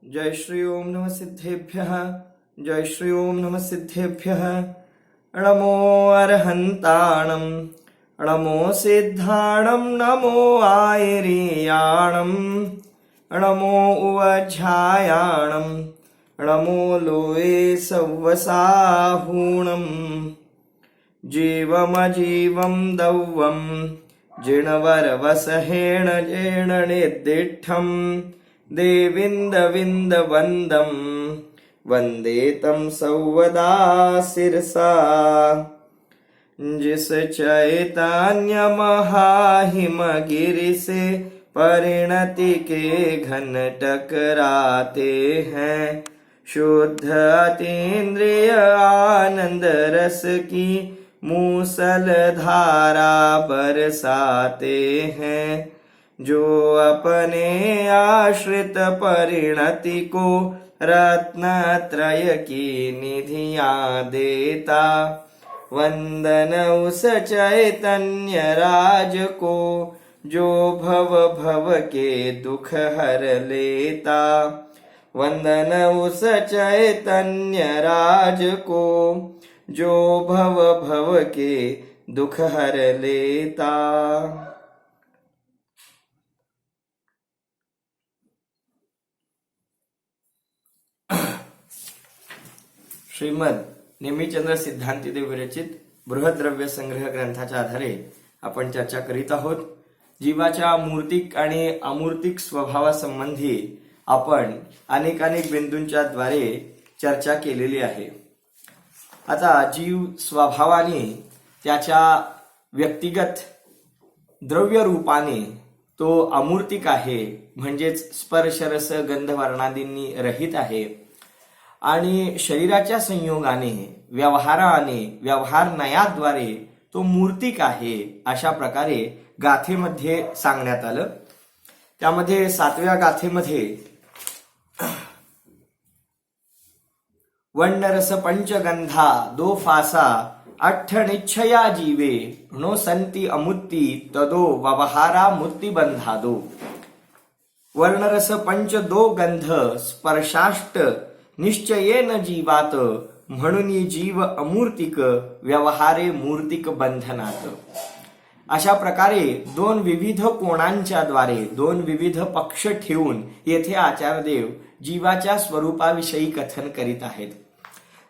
जय श्री ओम नमः सिद्धेभ्यः। जय श्री ओम नमः सिद्धेभ्यः। नमो अर्हन्ताणं नमो सिद्धाणं नमो आयर्याणं नमो उवध्यायाणं नमो लोये सव्वसाहूणं जीवमजीवं दौवं जिणवरवसहेण जेण निर्दिष्ठं देविन्दविन्दवन्दं वन्दे तं सौवदा शिरसा। जिस चैतन्य महाहिमगिरि से परिणति के घन टकराते हैं, शुद्ध अतीन्द्रिय आनंद रस की मूसल धारा बरसाते हैं, जो अपने आश्रित परिणति को रत्नत्रय की निधियां देता। वंदन उस चैतन्य राज को, जो भव भव के दुख हर लेता। वंदन उस चैतन्य राज को, जो भव भव के दुख हर लेता। श्रीमद नेमिचंद्र सिद्धांतीदेव विरचित बृहद्रव्य संग्रह ग्रंथाच्या आधारे आपण चर्चा करीत आहोत। जीवाच्या मूर्तिक आणि अमूर्तिक स्वभावासंबंधी आपण अनेक बिंदूंच्या द्वारे चर्चा केलेली आहे। आता जीव स्वभावाने त्याच्या व्यक्तिगत द्रव्य रूपाने तो अमूर्तिक आहे, म्हणजेच स्पर्श रस गंध वर्णादींनी रहित आहे आणि शरीराच्या संयोगाने व्यवहार नयाद्वारे तो मूर्तिक आहे, अशा प्रकारे गाथेमध्ये सांगण्यात आलं। त्यामध्ये 7व्या गाथेमध्ये वंडरस पंचगंधा दो फासा अठ्ठनिच्छया जीवे नो संति अमुत्ति तदो व्यवहारा मुक्ति बंधादो। वर्णरस पंच दो गंध स्पर्शाष्ट निश्चयेन जीवात, म्हणून जीव अमूर्तिक व्यवहारे मूर्तिक बंधनात। अशा प्रकारे दोन विविध कोणांच्या द्वारे दोन विविध पक्ष ठेवून येथे आचार्यदेव जीवाच्या स्वरूपाविषयी कथन करीत आहेत।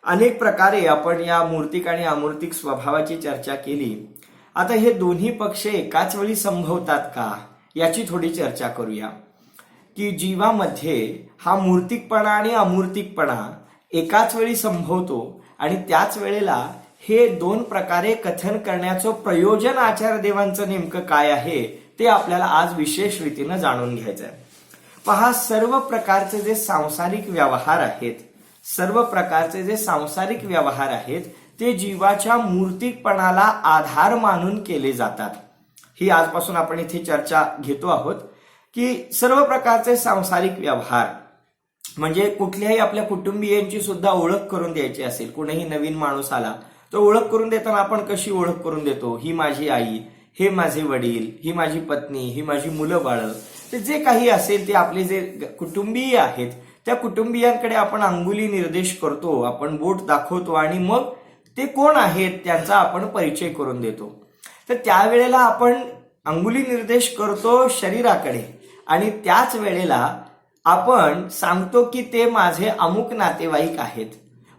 अनेक प्रकारे आपण या मूर्तिक आणि अमूर्तिक स्वभावाची चर्चा केली। आता हे दोन्ही पक्ष एकाच वेळी संभवतात का, याची थोडी चर्चा करूया। की जीवामध्ये हा मूर्तिकपणा आणि अमूर्तिकपणा एकाच वेळी संभवतो आणि त्याच वेळेला हे दोन प्रकारे कथन करण्याचं प्रयोजन आचार्यदेवांचं नेमकं काय आहे ते आपल्याला आज विशेष रीतीनं जाणून घ्यायचं आहे। पहा, सर्व प्रकारचे जे सांसारिक व्यवहार आहेत ते जीवाच्या मूर्तिकपणाला आधार मानून केले जातात। ही आजपासून आपण इथे चर्चा घेतो आहोत की सर्व प्रकारचे सांसारिक व्यवहार म्हणजे कुठल्याही आपल्या कुटुंबीयांची सुद्धा ओळख करून द्यायची असेल, कुणीही नवीन माणूस आला तर ओळख करून देताना आपण कशी ओळख करून देतो, ही माझी आई, हे माझे वडील, ही माझी पत्नी, ही माझी मुलं बाळं, ते जे काही असेल ते आपले जे कुटुंबीय आहेत त्या कुटुंबियांकडे आपण अंगुली निर्देश करतो, आपण बोट दाखवतो आणि मग ते कोण आहेत त्यांचा आपण परिचय करून देतो। तर त्यावेळेला आपण अंगुली निर्देश करतो शरीराकडे आणि त्याच वेळेला आपण सांगतो की ते माझे अमुक नातेवाईक आहेत।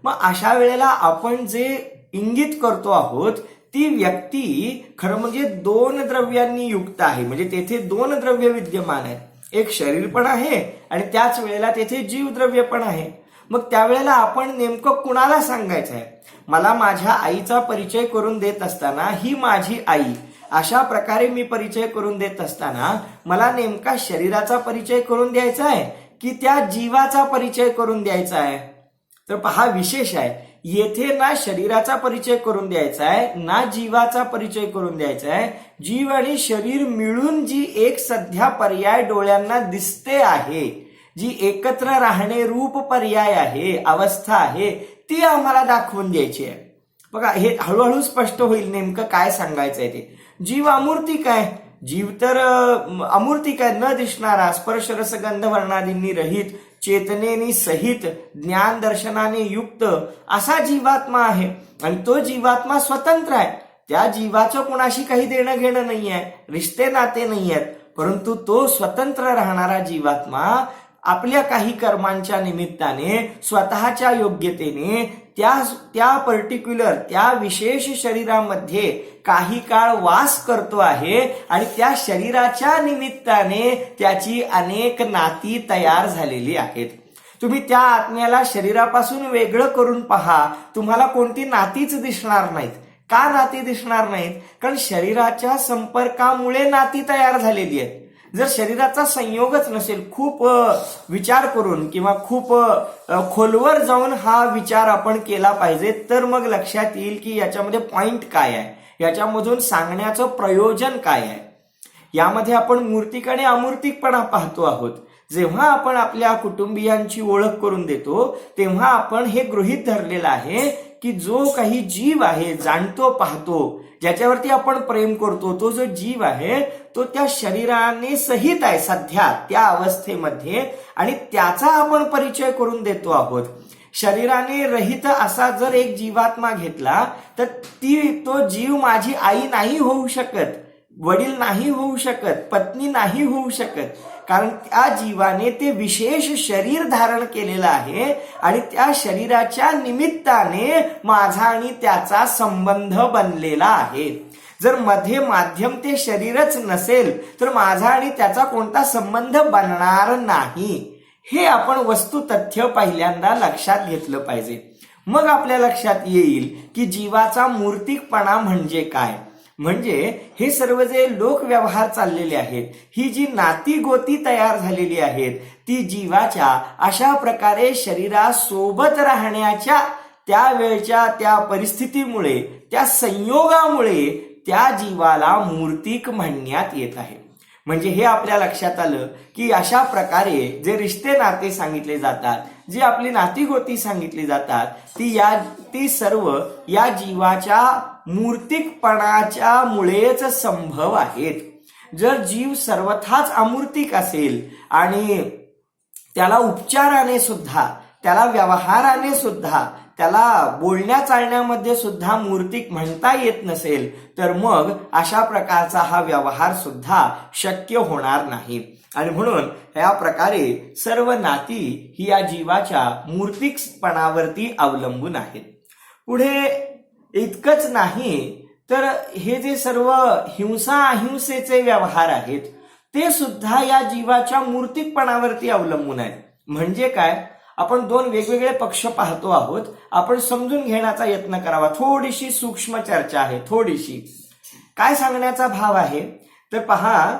मग अशा वेळेला आपण जे इंगित करतो आहोत ती व्यक्ती खरं म्हणजे दोन द्रव्यांनी युक्त आहे, म्हणजे तेथे दोन द्रव्य विद्यमान आहेत, एक शरीर पण आहे आणि त्याच वेळेला तेथे जीवद्रव्य पण आहे। मग त्यावेळेला आपण नेमकं कुणाला सांगायचं आहे? मला माझ्या आईचा परिचय करून देत असताना ही माझी आई अशा प्रकारे मी परिचय करून देत असताना मला नेमका शरीराचा परिचय करून द्यायचा आहे की त्या जीवाचा परिचय करून द्यायचा आहे? तर पहा, विशेष आहे, येथे ना शरीराचा परिचय करून द्यायचा आहे ना जीवाचा परिचय करून द्यायचा आहे। जीव आणि शरीर मिळून जी एक सध्या पर्याय डोळ्यांना दिसते आहे, जी एकत्र राहणे रूप पर्याय आहे, अवस्था आहे, ती आम्हाला दाखवून द्यायची आहे। बघा, हे हळूहळू स्पष्ट होईल नेमकं काय सांगायचंय ते। जीव अमूर्तिक आहे, जीव तर अमूर्तिक आहे, न दिसणारा, स्पर्श रस गंध वर्णादींनी रहित चेतनेनी सहित ज्ञान दर्शनाने युक्त असा जीवात्मा आहे. आणि तो जीवात्मा स्वतंत्र आहे. त्या जीवाचं कोणाशी काही देणं घेणं नाही आहे, रिश्ते नाते नाही आहेत. परंतु तो स्वतंत्र राहणारा जीवात्मा आपल्या काही कर्मांच्या निमित्ताने स्वतःच्या योग्यतेने त्या पर्टिक्युलर त्या विशेष शरीरामध्ये काही काळ वास करतो आहे. आणि त्या शरीराच्या निमित्ताने त्याची अनेक नाती तयार झालेली आहेत. तुम्ही त्या आत्म्याला शरीरापासून वेगळं करून पहा, तुम्हाला कोणती नातीच दिसणार नाहीत. का नाती दिसणार नाहीत? कारण शरीराच्या संपर्कामुळे नाती तयार झालेली आहेत. जर शरीराचा संयोगच नसेल, खूप विचार करून किंवा खूप खोलवर जाऊन हा विचार आपण केला पाहिजे, तर मग लक्षात येईल की याच्यामध्ये पॉइंट काय आहे, याच्यामधून सांगण्याचं प्रयोजन काय आहे. यामध्ये आपण मूर्तिक आणि अमूर्तिकपणा पाहतो आहोत. जेव्हा आपण आपल्या कुटुंबियांची ओळख करून देतो तेव्हा आपण हे गृहीत धरलेलं आहे की जो काही जीव आहे, जाणतो पाहतो, ज्याच्यावरती आपण प्रेम करतो, तो जो जीव आहे तो त्या शरीराने सहित आहे सध्या त्या अवस्थेमध्ये. आणि त्याचा आपण परिचय करून देतो आहोत. शरीराने रहित असा जर एक जीवात्मा घेतला तर तो जीव माझी आई नाही होऊ शकत, वडील नाही होऊ शकत, पत्नी नाही होऊ शकत. कारण त्या जीवाने ते विशेष शरीर धारण केलेलं आहे आणि त्या शरीराच्या निमित्ताने माझा आणि त्याचा संबंध बनलेला आहे. जर मध्ये माध्यम ते शरीरच नसेल तर माझा आणि त्याचा कोणता संबंध बनणार नाही. हे आपण वस्तुतथ्य पहिल्यांदा लक्षात घेतलं पाहिजे. मग आपल्या लक्षात येईल की जीवाचा मूर्तिकपणा म्हणजे काय. म्हणजे हे सर्व जे लोकव्यवहार चाललेले आहेत, ही जी नाती गोती तयार झालेली आहेत, ती जीवाच्या अशा प्रकारे शरीरासोबत राहण्याच्या त्यावेळच्या त्या परिस्थितीमुळे, त्या संयोगामुळे त्या जीवाला मूर्तिक म्हणण्यात येत आहे. म्हणजे हे आपल्या लक्षात आलं की अशा प्रकारे जे रिश्ते नाते सांगितले जातात, जी आपली नातीगोती सांगितली जातात, ती सर्व या जीवाच्या मूर्तिकपणाच्या मुळेच संभव आहेत. जर जीव सर्वथाच अमूर्तिक असेल आणि त्याला उपचाराने सुद्धा, त्याला व्यवहाराने सुद्धा, त्याला बोलण्या चालण्यामध्ये सुद्धा मूर्तिक म्हणता येत नसेल तर मग अशा प्रकारचा हा व्यवहार सुद्धा शक्य होणार नाही. आणि म्हणून या प्रकारे सर्व नाती ही या जीवाच्या मूर्तिकपणावरती अवलंबून आहेत. पुढे इतकंच नाही तर हे जे सर्व हिंसा अहिंसेचे व्यवहार आहेत ते सुद्धा या जीवाच्या मूर्तिकपणावरती अवलंबून आहेत. म्हणजे काय, आपण दोन वेगवेगळे पक्ष पाहतो आहोत. आपण समजून घेण्याचा यत्न करावा. थोडीशी सूक्ष्म चर्चा आहे. थोडीशी काय सांगण्याचा भाव आहे तर पहा,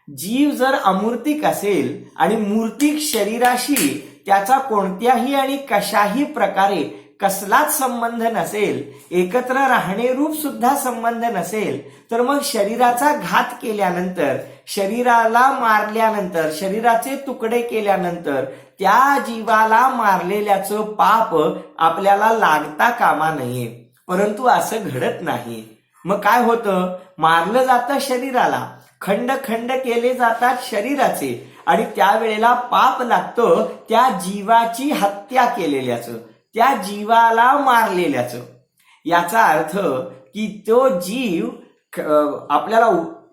जीव जर अमूर्तिक असेल आणि मूर्तिक शरीराशी त्याचा कोणत्याही आणि कशाही प्रकारे कसलाच संबंध नसेल, एकत्र राहणे रूप सुद्धा संबंध नसेल, तर मग शरीराचा घात केल्यानंतर, शरीराला मारल्यानंतर, शरीराचे तुकडे केल्यानंतर त्या जीवाला मारलेल्याचं पाप आपल्याला लागता कामा नये. परंतु असं घडत नाही. मग काय होतं, मारलं जातं शरीराला, खंड खंड केले जातात शरीराचे आणि त्यावेळेला पाप लागतं त्या जीवाची हत्या केलेल्याचं, त्या जीवाला मारलेल्याचं. याचा अर्थ की तो जीव आपल्याला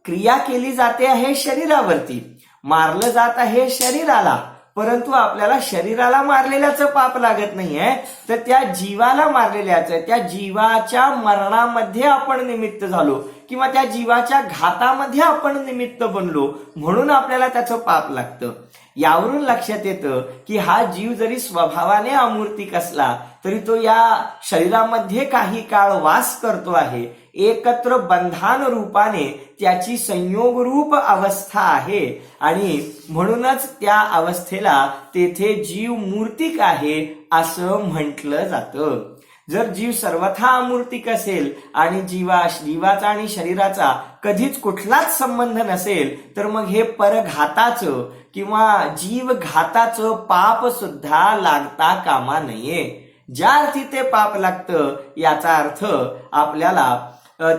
क्रिया केली जाते आहे शरीरावरती, मारलं जात आहे शरीराला, परंतु आपल्याला शरीराला मारलेल्याचं पाप लागत नाहीये, तर त्या जीवाला मारलेल्याचं, त्या जीवाच्या मरणामध्ये आपण निमित्त झालो किंवा त्या जीवाच्या घातामध्ये आपण निमित्त बनलो म्हणून आपल्याला त्याचं पाप लागतं. यावरून लक्षात येतं की हा जीव जरी स्वभावाने अमूर्तिक असला तरी तो या शरीरामध्ये काही काळ वास करतो आहे. एकत्र बंधान रूपाने त्याची संयोग रूप अवस्था आहे आणि म्हणूनच त्या अवस्थेला तेथे जीव मूर्तिक आहे असं म्हटलं जातं. जर जीव सर्वथा अमूर्तिक असेल आणि जीवाचा आणि शरीराचा कधीच कुठलाच संबंध नसेल तर मग हे परघाताचं किंवा जीवघाताचं पाप सुद्धा लागता कामा नये. ज्या अर्थी ते पाप लागतं याचा अर्थ आपल्याला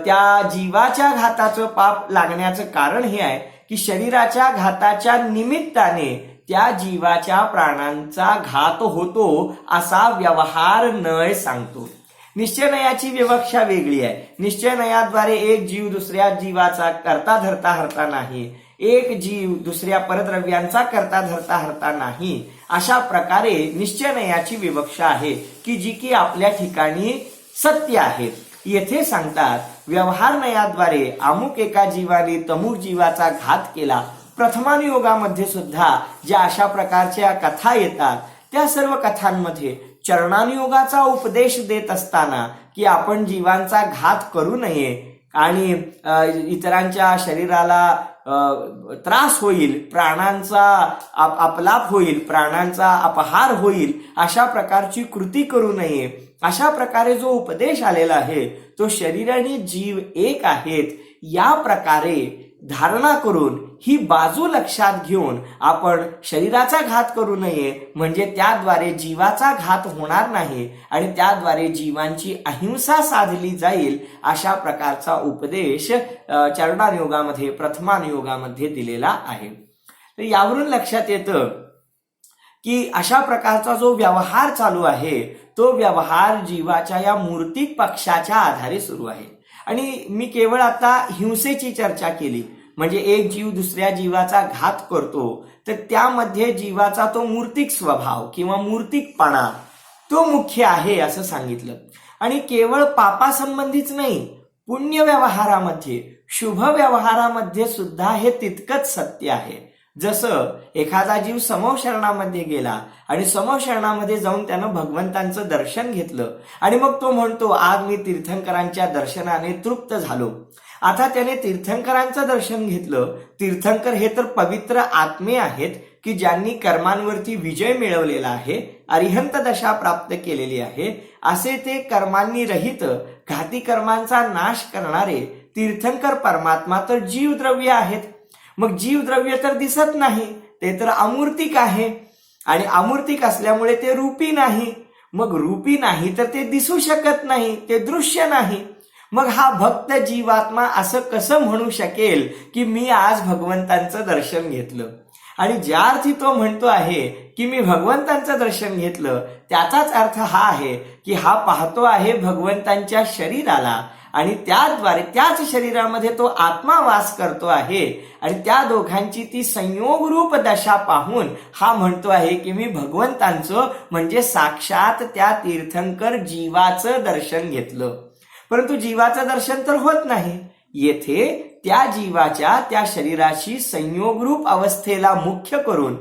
त्या जीवाच्या घाताचं पाप लागण्याचं कारण हे आहे की शरीराच्या घाताच्या निमित्ताने त्या जीवाच्या प्राणांचा घात होतो असा व्यवहार नय सांगतो. निश्चयनयाची विवक्षा वेगळी आहे. निश्चयनयाद्वारे एक जीव दुसऱ्या जीवाचा करता धरता हरता नाही, एक जीव दुसऱ्या परद्रव्यांचा करता धरता हरता नाही, अशा प्रकारे निश्चयनयाची विवक्षा आहे की जी की आपल्या ठिकाणी सत्य आहे. येथे सांगतात व्यवहार नयाद्वारे अमुक एका जीवाने तमुक जीवाचा घात केला. प्रथमानुयोगामध्ये सुद्धा ज्या अशा प्रकारच्या कथा येतात त्या सर्व कथांमध्ये चरणानुयोगाचा उपदेश देत असताना की आपण जीवांचा घात करू नये आणि इतरांच्या शरीराला त्रास होईल, प्राणांचा अपलाप होईल, प्राणांचा अपहार होईल, अशा प्रकारची कृती करू नये, अशा प्रकारे जो उपदेश आलेला आहे तो शरीर आणि जीव एक आहेत या प्रकारे धारणा करून ही बाजू लक्षात घेऊन आपण शरीराचा घात करू नये, म्हणजे त्याद्वारे जीवाचा घात होणार नाही आणि त्याद्वारे जीवांची अहिंसा साधली जाईल, अशा प्रकारचा उपदेश चरणानुयोगामध्ये प्रथमानुयोगामध्ये दिलेला आहे. तर यावरून लक्षात येतं की अशा प्रकारचा जो व्यवहार चालू आहे तो व्यवहार जीवाच्या या मूर्तिक पक्षाच्या आधारे सुरू आहे. आणि मी केवळ आता हिंसेची चर्चा केली, म्हणजे एक जीव दुसऱ्या जीवाचा घात करतो तर त्यामध्ये जीवाचा तो मूर्तिक स्वभाव किंवा मूर्तिकपणा तो मुख्य आहे असं सांगितलं. आणि केवळ पापासंबंधीच नाही, पुण्य व्यवहारामध्ये शुभ व्यवहारामध्ये सुद्धा हे तितकंच सत्य आहे. जसं एखादा जीव समोशरणामध्ये गेला आणि समोशरणामध्ये जाऊन त्यानं भगवंतांचं दर्शन घेतलं आणि मग तो म्हणतो आज मी तीर्थंकरांच्या दर्शनाने तृप्त झालो. आता त्याने तीर्थंकरांचं दर्शन घेतलं. तीर्थंकर हे तर पवित्र आत्मे आहेत की ज्यांनी कर्मांवरती विजय मिळवलेला आहे, अरिहंत दशा प्राप्त केलेली आहे. असे ते कर्मांनी रहित घाती कर्मांचा नाश करणारे तीर्थंकर परमात्मा तर जीवद्रव्य आहेत. मग जीवद्रव्य तर दिसत नाही, ते तर अमूर्तिक आहे आणि अमूर्तिक असल्यामुळे ते रूपी नाही. मग रूपी नाही तर ते दिसू शकत नाही, ते दृश्य नाही. मग हा भक्त जीवात्मा असं कसं म्हणू शकेल की मी आज भगवंतांचं दर्शन घेतलं? आणि ज्या अर्थी तो म्हणतो आहे की मी भगवंतांचं दर्शन घेतलं त्याचाच अर्थ हा आहे की हा पाहतो आहे भगवंतांच्या शरीराला आणि त्याद्वारे त्याच शरीरामध्ये तो आत्मा वास करतो आहे आणि त्या दोघांची ती संयोग रूप दशा पाहून हा म्हणतो आहे की मी भगवंतांचं म्हणजे साक्षात त्या तीर्थंकर जीवाचं दर्शन घेतलं. परंतु जीवाचं दर्शन तर होत नाही. येथे त्या जीवाच्या त्या शरीराशी संयोगरूप अवस्थेला मुख्य करून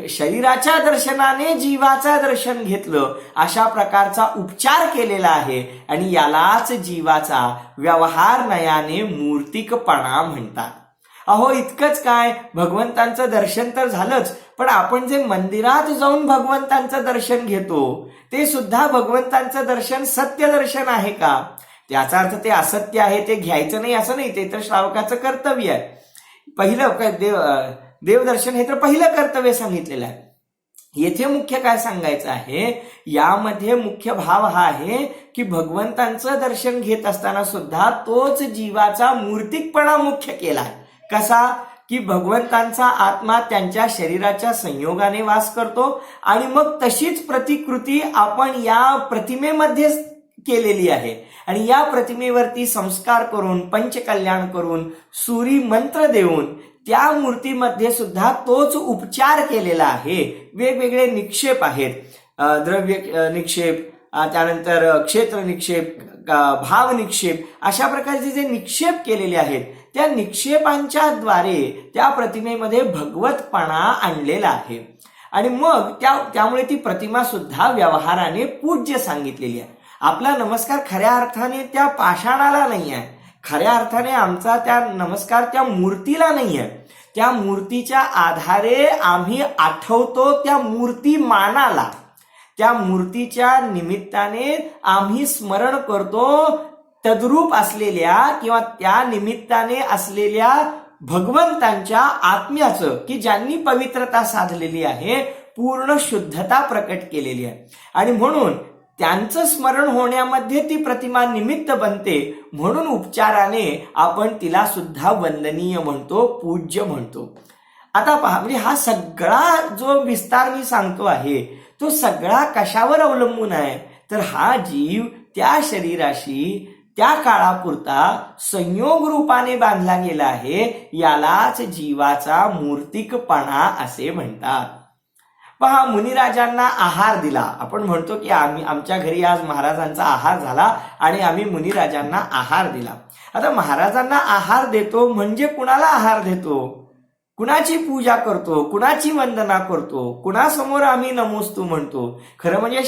शरीराच्या दर्शनाने जीवाचं दर्शन घेतलं अशा प्रकारचा उपचार केलेला आहे आणि यालाच जीवाचा व्यवहार नयाने मूर्तिकपणा म्हणतात. अहो इतकंच काय, भगवंतांचं दर्शन तर झालंच, पण आपण जे मंदिरात जाऊन भगवंतांचं दर्शन घेतो ते सुद्धा भगवंतांचं दर्शन सत्य दर्शन आहे का? त्याचा अर्थ ते असत्य आहे ते घ्यायचं नाही असं नाही, ते तर श्रावकाचं कर्तव्य आहे. पहिलं देवदर्शन हे तर पहिलं कर्तव्य सांगितलेलं आहे. येथे मुख्य काय सांगायचं आहे, यामध्ये मुख्य भाव हा आहे की भगवंतांचं दर्शन घेत असताना सुद्धा तोच जीवाचा मूर्तिकपणा मुख्य केला. कसा की भगवंतांचा आत्मा त्यांच्या शरीराच्या संयोगाने वास करतो आणि मग तशीच प्रतिकृती आपण या प्रतिमेमध्ये केलेली आहे आणि या प्रतिमेवरती संस्कार करून पंचकल्याण करून सूरी मंत्र देऊन त्या मूर्तीमध्ये सुद्धा तोच उपचार केलेला आहे. वेगवेगळे निक्षेप आहेत, द्रव्य निक्षेप, त्यानंतर क्षेत्र निक्षेप, भाव निक्षेप, अशा प्रकारचे जे निक्षेप केलेले आहेत त्या निक्षेपांच्या द्वारे त्या प्रतिमेमध्ये भगवतपणा आणलेला आहे आणि मग त्यामुळे ती प्रतिमा सुद्धा व्यवहाराने पूज्य सांगितलेली आहे. आपला नमस्कार खऱ्या अर्थाने त्या पाषाणाला नाही आहे, खऱ्या अर्थाने आमचा त्या नमस्कार त्या मूर्तीला नाही आहे. त्या मूर्तीच्या आधारे आम्ही आठवतो त्या मूर्तिमानाला, त्या मूर्तीच्या निमित्ताने आम्ही स्मरण करतो तद्रूप असलेल्या किंवा त्या निमित्ताने असलेल्या भगवंतांच्या आत्म्याचं की ज्यांनी पवित्रता साधलेली आहे, पूर्ण शुद्धता प्रकट केलेली आहे आणि म्हणून त्यांचं स्मरण होण्यामध्ये ती प्रतिमा निमित्त बनते. म्हणून उपचाराने आपण तिला सुद्धा वंदनीय म्हणतो, पूज्य म्हणतो. आता पहा, म्हणजे हा सगळा जो विस्तार मी सांगतो आहे तो सगळा कशावर अवलंबून आहे, तर हा जीव त्या शरीराशी त्या काळापुरता संयोग रूपाने बांधला गेला आहे, यालाच जीवाचा मूर्तिकपणा असे म्हणतात. पहा, मुनिराजांना आहार दिला. आपण म्हणतो की आमच्या घरी आज महाराजांचा आहार झाला आणि आम्ही मुनिराजांना आहार दिला. आता महाराजांना आहार देतो म्हणजे कुणाला आहार देतो, कुणाची पूजा करतो, कुणाची वंदना करतो, कुणासमोर आम्ही नमोस्तू म्हणतो, खरं म्हणजे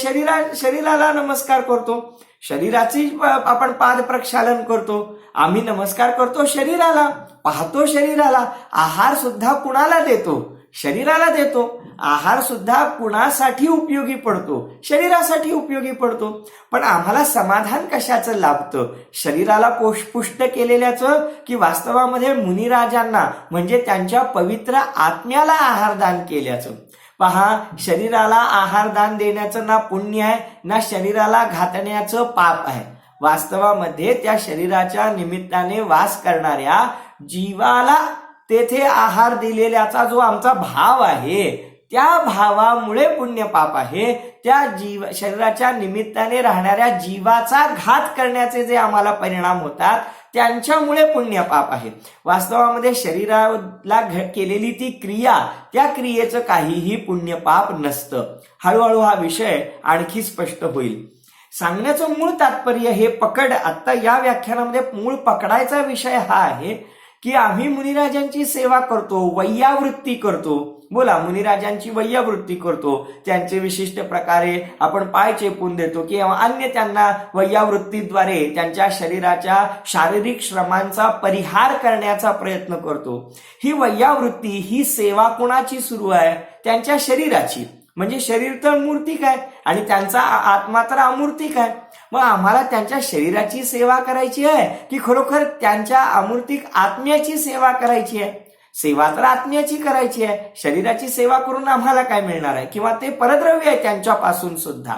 शरीराला नमस्कार करतो, शरीराची आपण पाद प्रक्षालन करतो, आम्ही नमस्कार करतो शरीराला, पाहतो शरीराला. आहार सुद्धा कुणाला देतो, शरीराला देतो. आहार सुद्धा कुणासाठी उपयोगी पडतो, शरीरासाठी उपयोगी पडतो. पण आम्हाला समाधान कशाचं लाभतं, शरीराला पुष्ट केलेल्याचं की वास्तवामध्ये मुनिराजांना म्हणजे त्यांच्या पवित्र आत्म्याला आहारदान केल्याचं. पहा, शरीराला आहारदान देण्याचं ना पुण्य आहे ना शरीराला घातण्याचं पाप आहे. वास्तवामध्ये त्या शरीराच्या निमित्ताने वास करणाऱ्या जीवाला तेथे आहार दिलेल्याचा जो आमचा भाव आहे त्या भावामुळे पुण्य पाप आहे. त्या शरीराच्या निमित्ताने राहणाऱ्या जीवाचा घात करण्याचे जे आम्हाला परिणाम होतात त्यांच्यामुळे पुण्य पाप आहे. वास्तवामध्ये शरीराला केलेली ती क्रिया, त्या क्रियेचं काहीही पुण्य पाप नसतं. हळूहळू हा विषय आणखी स्पष्ट होईल. सांगण्याचं मूळ तात्पर्य हे पकड, आता या व्याख्यानामध्ये मूळ पकडायचा विषय हा आहे की आम्ही मुनिराजांची सेवा करतो, वैयावृत्ती करतो. बोला, मुनिराजांची वैयावृत्ती करतो, त्यांचे विशिष्ट प्रकारे आपण पाय चेपून देतो किंवा अन्य त्यांना वैयावृत्तीद्वारे त्यांच्या शरीराच्या शारीरिक श्रमांचा परिहार करण्याचा प्रयत्न करतो. ही वैयावृत्ती, ही सेवा कोणाची सुरू आहे, त्यांच्या शरीराची. म्हणजे शरीर तर मूर्तिक आहे आणि त्यांचा आत्मा तर अमूर्तिक आहे. मग आम्हाला त्यांच्या शरीराची सेवा करायची आहे की खरोखर त्यांच्या अमूर्तिक आत्म्याची सेवा करायची आहे? सेवा तर आत्म्याची करायची आहे. शरीराची सेवा करून आम्हाला काय मिळणार आहे, किंवा ते परद्रव्य आहे त्यांच्यापासून सुद्धा.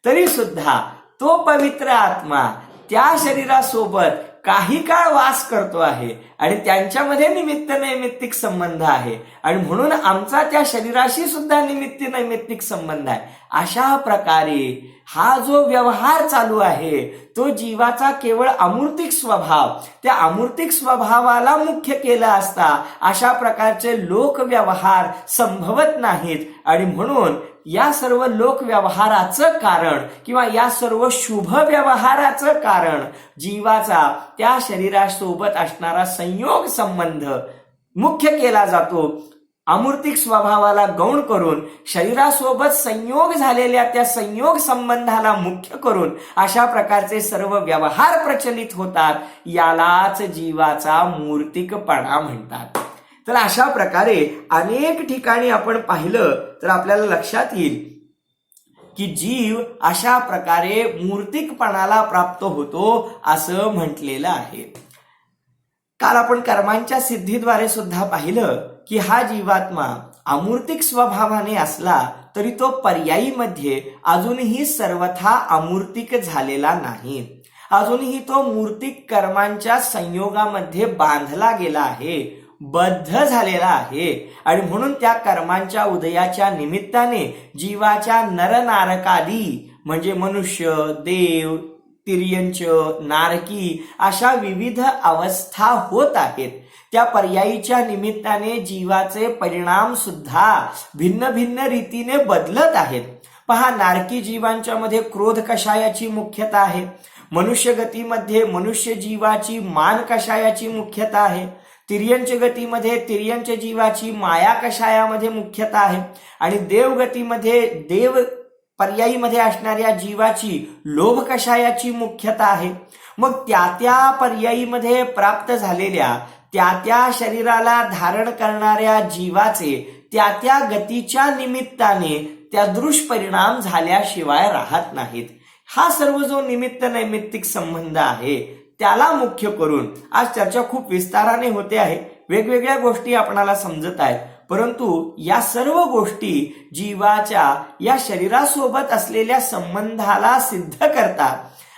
तरी सुद्धा तो पवित्र आत्मा त्या शरीरासोबत काही काळ वास करतो आहे आणि त्यांच्यामध्ये निमित्त नैमित्तिक संबंध आहे आणि म्हणून आमचा त्या शरीराशी सुद्धा निमित्त नैमित्तिक संबंध आहे. अशा प्रकारे हा जो व्यवहार चालू आहे तो जीवाचा केवळ अमूर्तिक स्वभाव, त्या अमूर्तिक स्वभावाला मुख्य केला असता अशा प्रकारचे लोकव्यवहार संभवत नाहीत. आणि म्हणून या सर्व लोकव्यवहाराचं कारण किंवा या सर्व शुभ व्यवहाराचं कारण जीवाचा त्या शरीरासोबत असणारा संयोग संबंध मुख्य केला जातो. अमूर्तिक स्वभावाला गौण करून शरीरासोबत संयोग झालेल्या त्या संयोग संबंधाला मुख्य करून अशा प्रकारचे सर्व व्यवहार प्रचलित होतात. यालाच जीवाचा मूर्तिकपणा म्हणतात. तर अशा प्रकारे अनेक ठिकाणी आपण पाहिलं तर आपल्याला लक्षात येईल की जीव अशा प्रकारे मूर्तिकपणाला प्राप्त होतो असं म्हटलेलं आहे. काल आपण कर्मांच्या सिद्धीद्वारे सुद्धा पाहिलं की हा जीवात्मा अमूर्तिक स्वभावाने असला तरी तो पर्यायीमध्ये अजूनही सर्वथा अमूर्तिक झालेला नाही. अजूनही तो मूर्तिक कर्मांच्या संयोगामध्ये बांधला गेला आहे, बद्ध झालेला आहे. आणि म्हणून त्या कर्मांच्या उदयाच्या निमित्ताने जीवाच्या नरनारकादी म्हणजे मनुष्य, देव, तिर्यंच, नारकी अशा विविध अवस्था होत आहेत. त्या पर्यायीच्या निमित्ताने जीवाचे परिणाम सुद्धा भिन्न भिन्न रीतीने बदलत आहेत. पहा, नारकी जीवांच्या मध्ये क्रोध कषायाची मुख्यता आहे. मनुष्य गतीमध्ये मनुष्य जीवाची मान कषायाची मुख्यता आहे. तिर्यंच गतीमध्ये तिर्यंच जीवाची माया कषायामध्ये मुख्यता आहे. आणि देवगतीमध्ये देव पर्यायीमध्ये असणाऱ्या जीवाची लोभ कषायाची मुख्यता आहे. मग त्या पर्यायीमध्ये प्राप्त झालेल्या त्या शरीराला धारण करणाऱ्या जीवाचे त्या गतीच्या निमित्ताने त्या दुष्परिणाम झाल्याशिवाय राहत नाहीत. हा सर्व जो निमित्त नैमित्तिक संबंध आहे त्याला मुख्य करून आज चर्चा खूप विस्ताराने होते आहे. वेगवेगळ्या गोष्टी आपणाला समजत आहेत, परंतु या सर्व गोष्टी जीवाच्या या शरीरासोबत असलेल्या संबंधाला सिद्ध करतात.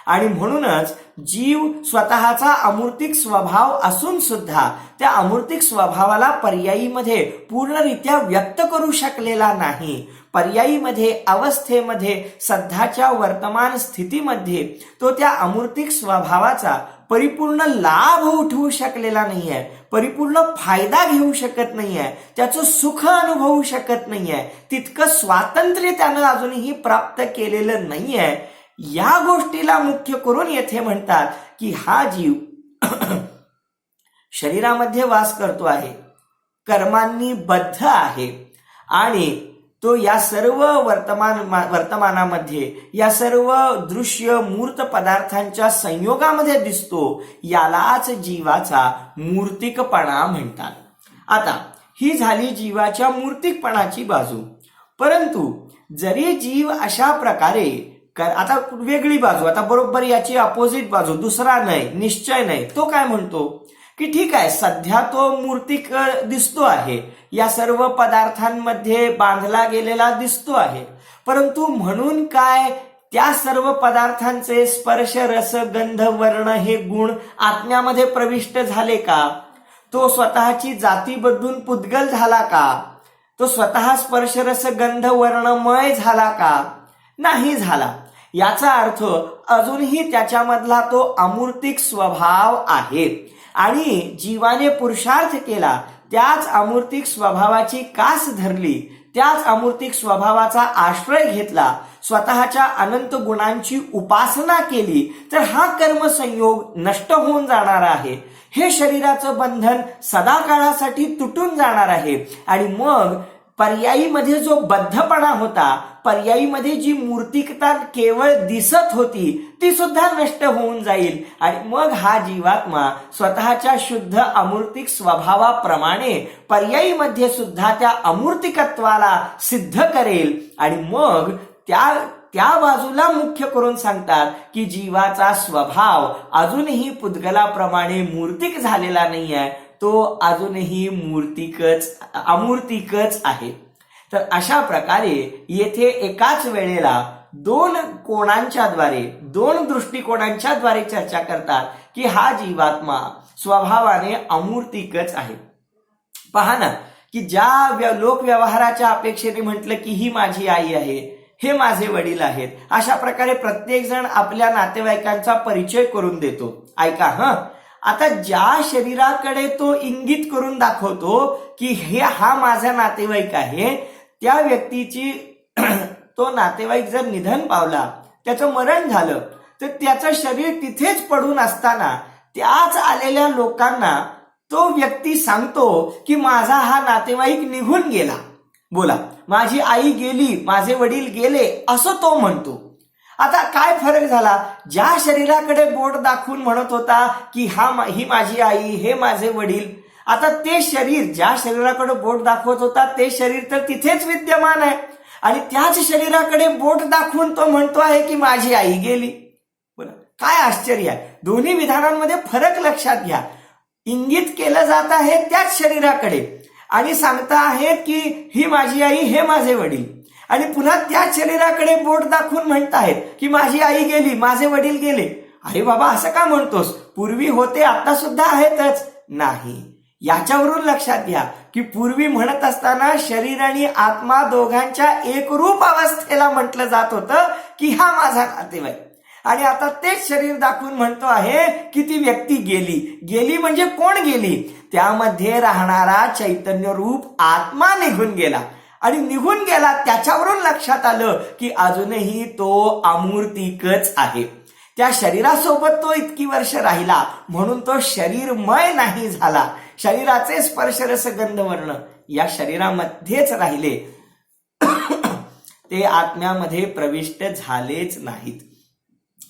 आणि म्हणूनच जीव स्वतःचा अमूर्तिक स्वभाव असून सुद्धा त्या अमूर्तिक स्वभावाला पर्यायीमध्ये पूर्णरित्या व्यक्त करू शकलेला नाही. पर्यायीमध्ये अवस्थेमध्ये सध्याच्या वर्तमान स्थितीमध्ये तो त्या अमूर्तिक स्वभावाचा परिपूर्ण लाभ उठवू शकलेला नाहीये, परिपूर्ण फायदा घेऊ शकत नाहीये, त्याचं सुख अनुभवू शकत नाहीये, तितकं स्वातंत्र्य त्यानं अजूनही प्राप्त केलेलं नाहीये. या गोष्टीला मुख्य करून येथे म्हणतात की हा जीव शरीरामध्ये वास करतो आहे, कर्मांनी बद्ध आहे आणि तो या सर्व वर्तमानामध्ये या सर्व दृश्य मूर्त पदार्थांच्या संयोगामध्ये दिसतो. यालाच जीवाचा मूर्तिकपणा म्हणतात. आता ही झाली जीवाच्या मूर्तिकपणाची बाजू. परंतु जरी जीव अशा प्रकारे आता वेगळी बाजू, आता बरोबर याची अपोजिट बाजू, दुसरा नाही, निश्चय नाही, तो काय म्हणतो की ठीक आहे, सध्या तो मूर्तिक दिसतो आहे, या सर्व पदार्थांमध्ये बांधला गेलेला दिसतो आहे, परंतु म्हणून काय त्या सर्व पदार्थांचे स्पर्श रस गंध वर्ण हे गुण आत्म्यामध्ये प्रविष्ट झाले का? तो स्वतःची जाती बदलून पुद्गल झाला का? तो स्वतः स्पर्श रस गंध वर्णमय झाला का? नाही झाला. याचा अर्थ अजूनही त्याच्यामधला तो अमूर्तिक स्वभाव आहे आणि जीवाने पुरुषार्थ केला, त्याच अमूर्तिक स्वभावाची कास धरली, त्याच अमूर्तिक स्वभावाचा आश्रय घेतला, स्वतःच्या अनंत गुणांची उपासना केली, तर हा कर्मसंयोग नष्ट होऊन जाणार आहे. हे शरीराचं बंधन सदा काळासाठी तुटून जाणार आहे आणि मग पर्यायीमध्ये जो बद्धपणा होता, पर्यायीमध्ये जी मूर्तिकता केवळ दिसत होती ती सुद्धा नष्ट होऊन जाईल आणि मग हा जीवात्मा स्वतःच्या शुद्ध अमूर्तिक स्वभावाप्रमाणे पर्यायीमध्ये सुद्धा त्या अमूर्तिकत्वाला सिद्ध करेल आणि मग त्या बाजूला मुख्य करून सांगतात की जीवाचा स्वभाव अजूनही पुद्गलाप्रमाणे मूर्तिक झालेला नाहीये, तो अजूनही अमूर्तिकच आहे. तर अशा प्रकारे येथे एकाच वेळेला दोन कोणांच्याद्वारे, दोन दृष्टिकोनांच्याद्वारे चर्चा करतात की हा जीवात्मा स्वभावाने अमूर्तिकच आहे. पहा ना की ज्या लोकव्यवहाराच्या अपेक्षेने म्हटलं की ही माझी आई आहे, हे माझे वडील आहेत, अशा प्रकारे प्रत्येक जण आपल्या नातेवाईकांचा परिचय करून देतो. ऐका आता ज्या शरीराकडे तो इंगित करून दाखवतो की हा माझा नातेवाईक आहे, त्या व्यक्तीची तो नातेवाईक जर निधन पावला, त्याचं मरण झालं, तर त्याचं शरीर तिथेच पडून असताना त्याच आलेल्या लोकांना तो व्यक्ती सांगतो की माझा हा नातेवाईक निघून गेला. बोला, माझी आई गेली, माझे वडील गेले, असं तो म्हणतो. आता काय फरक झाला? ज्या शरीराकडे बोट दाखवून म्हणत होता की ही माझी आई, हे माझे वडील, आता ते शरीर, ज्या शरीराकडे बोट दाखवत होता ते शरीर तर तिथेच विद्यमान आहे आणि त्याच शरीराकडे बोट दाखवून तो म्हणतो आहे की माझी आई गेली. बोला, काय आश्चर्य आहे. दोन्ही विधानांमध्ये फरक लक्षात घ्या. इंगित केलं जात आहे त्याच शरीराकडे आणि सांगता आहेत की ही माझी आई, हे माझे वडील, आणि पुन्हा त्याच शरीराकडे बोट दाखवून म्हणतायत की माझी आई गेली, माझे वडील गेले. अरे बाबा, असं का म्हणतोस? पूर्वी होते, आता सुद्धा आहेतच. नाही, याच्यावरून लक्षात घ्या की पूर्वी म्हणत असताना शरीर आणि आत्मा दोघांच्या एकरूप अवस्थेला म्हटलं जात होतं की हा माझा नातेवाईक, आणि आता तेच शरीर दाखवून म्हणतो आहे की ती व्यक्ती गेली म्हणजे कोण गेली? त्यामध्ये राहणारा चैतन्य रूप आत्मा निघून गेला आणि निघून गेला. त्याच्यावरून लक्षात आलं की अजूनही तो अमूर्तिकच आहे. त्या शरीरासोबत तो इतकी वर्ष राहिला म्हणून तो शरीरमय नाही झाला. शरीराचे स्पर्शरस गंधवर्ण या शरीरामध्येच राहिले, ते आत्म्यामध्ये प्रविष्ट झालेच नाहीत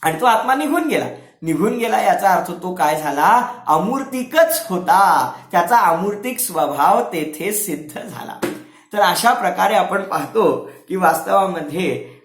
आणि तो आत्मा निघून गेला. याचा अर्थ तो काय झाला? अमूर्तिकच होता. त्याचा अमूर्तिक स्वभाव तेथे सिद्ध झाला. तर अशा प्रकारे आपण पाहतो की वास्तवामध्ये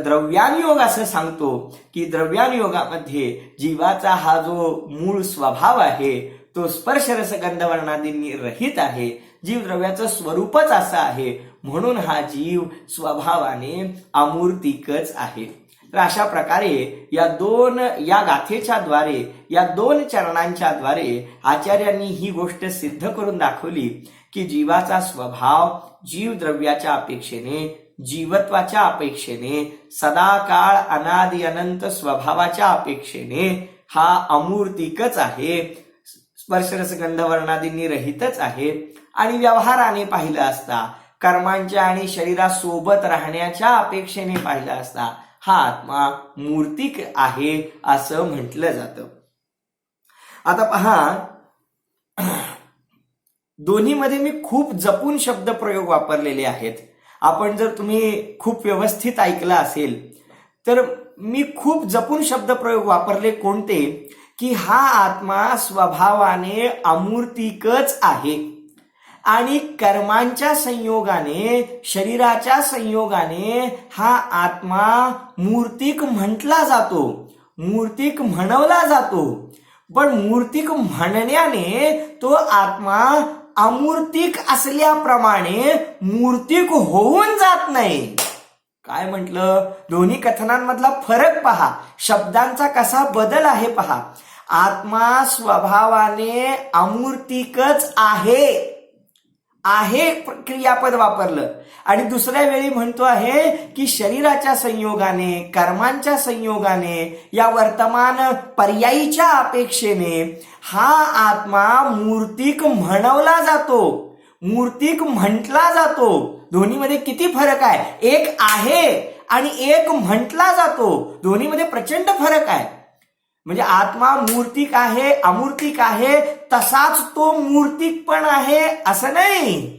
द्रव्यानुयोग असं सांगतो की द्रव्यानुयोगामध्ये जीवाचा हा जो मूळ स्वभाव आहे तो स्पर्शरस गंधवर्णादींनी रहित आहे. जीव द्रव्याचं स्वरूपच असं आहे, म्हणून हा जीव स्वभावाने अमूर्तिकच आहे. तर अशा प्रकारे या गाथेच्या द्वारे, या 2 चरणांच्या द्वारे आचार्यांनी ही गोष्ट सिद्ध करून दाखवली की जीवाचा स्वभाव जीव द्रव्याच्या अपेक्षेने, जीवत्वाच्या अपेक्षेने, सदाकाळ अनादि अनंत स्वभावाच्या अपेक्षेने हा अमूर्तिकच आहे, स्पर्शरसगंध वर्णादींनी रहितच आहे. आणि व्यवहाराने पाहिलं असता, कर्मांच्या आणि शरीरासोबत राहण्याच्या अपेक्षेने पाहिलं असता हा आत्मा मूर्तिक आहे असं म्हटलं जातं. आता पहा, दोन्हीमध्ये मी खूप जपून शब्दप्रयोग वापरलेले आहेत. आपण जर तुम्ही खूप व्यवस्थित ऐकलं असेल तर मी खूप जपून शब्दप्रयोग वापरले. कोणते? की हा आत्मा स्वभावाने अमूर्तिकच आहे आणि कर्मांच्या संयोगाने, शरीराच्या संयोगाने हा आत्मा मूर्तिक म्हटला जातो, मूर्तिक म्हणवला जातो. पण मूर्तिक म्हणण्याने तो आत्मा अमूर्तिक असल्याप्रमाणे मूर्तिक होऊन जात नाही. काय म्हटलं? दोन्ही कथनांमधला फरक पहा, शब्दांचा कसा बदल आहे पहा. आत्मा स्वभावाने अमूर्तिकच आहे क्रियापद वापरलं आणि दुसऱ्या वेळी म्हणतो आहे की शरीराच्या संयोगाने, कर्मांच्या संयोगाने, या वर्तमान पर्यायीच्या अपेक्षेने हा आत्मा मूर्तिक म्हणवला जातो, मूर्तिक म्हटला जातो. दोन्हीमध्ये किती फरक आहे? एक आहे आणि एक म्हटला जातो. दोन्हीमध्ये प्रचंड फरक आहे. म्हणजे आत्मा मूर्तिक आहे, अमूर्तिक आहे, तसाच तो मूर्तिक पण आहे असं नाही.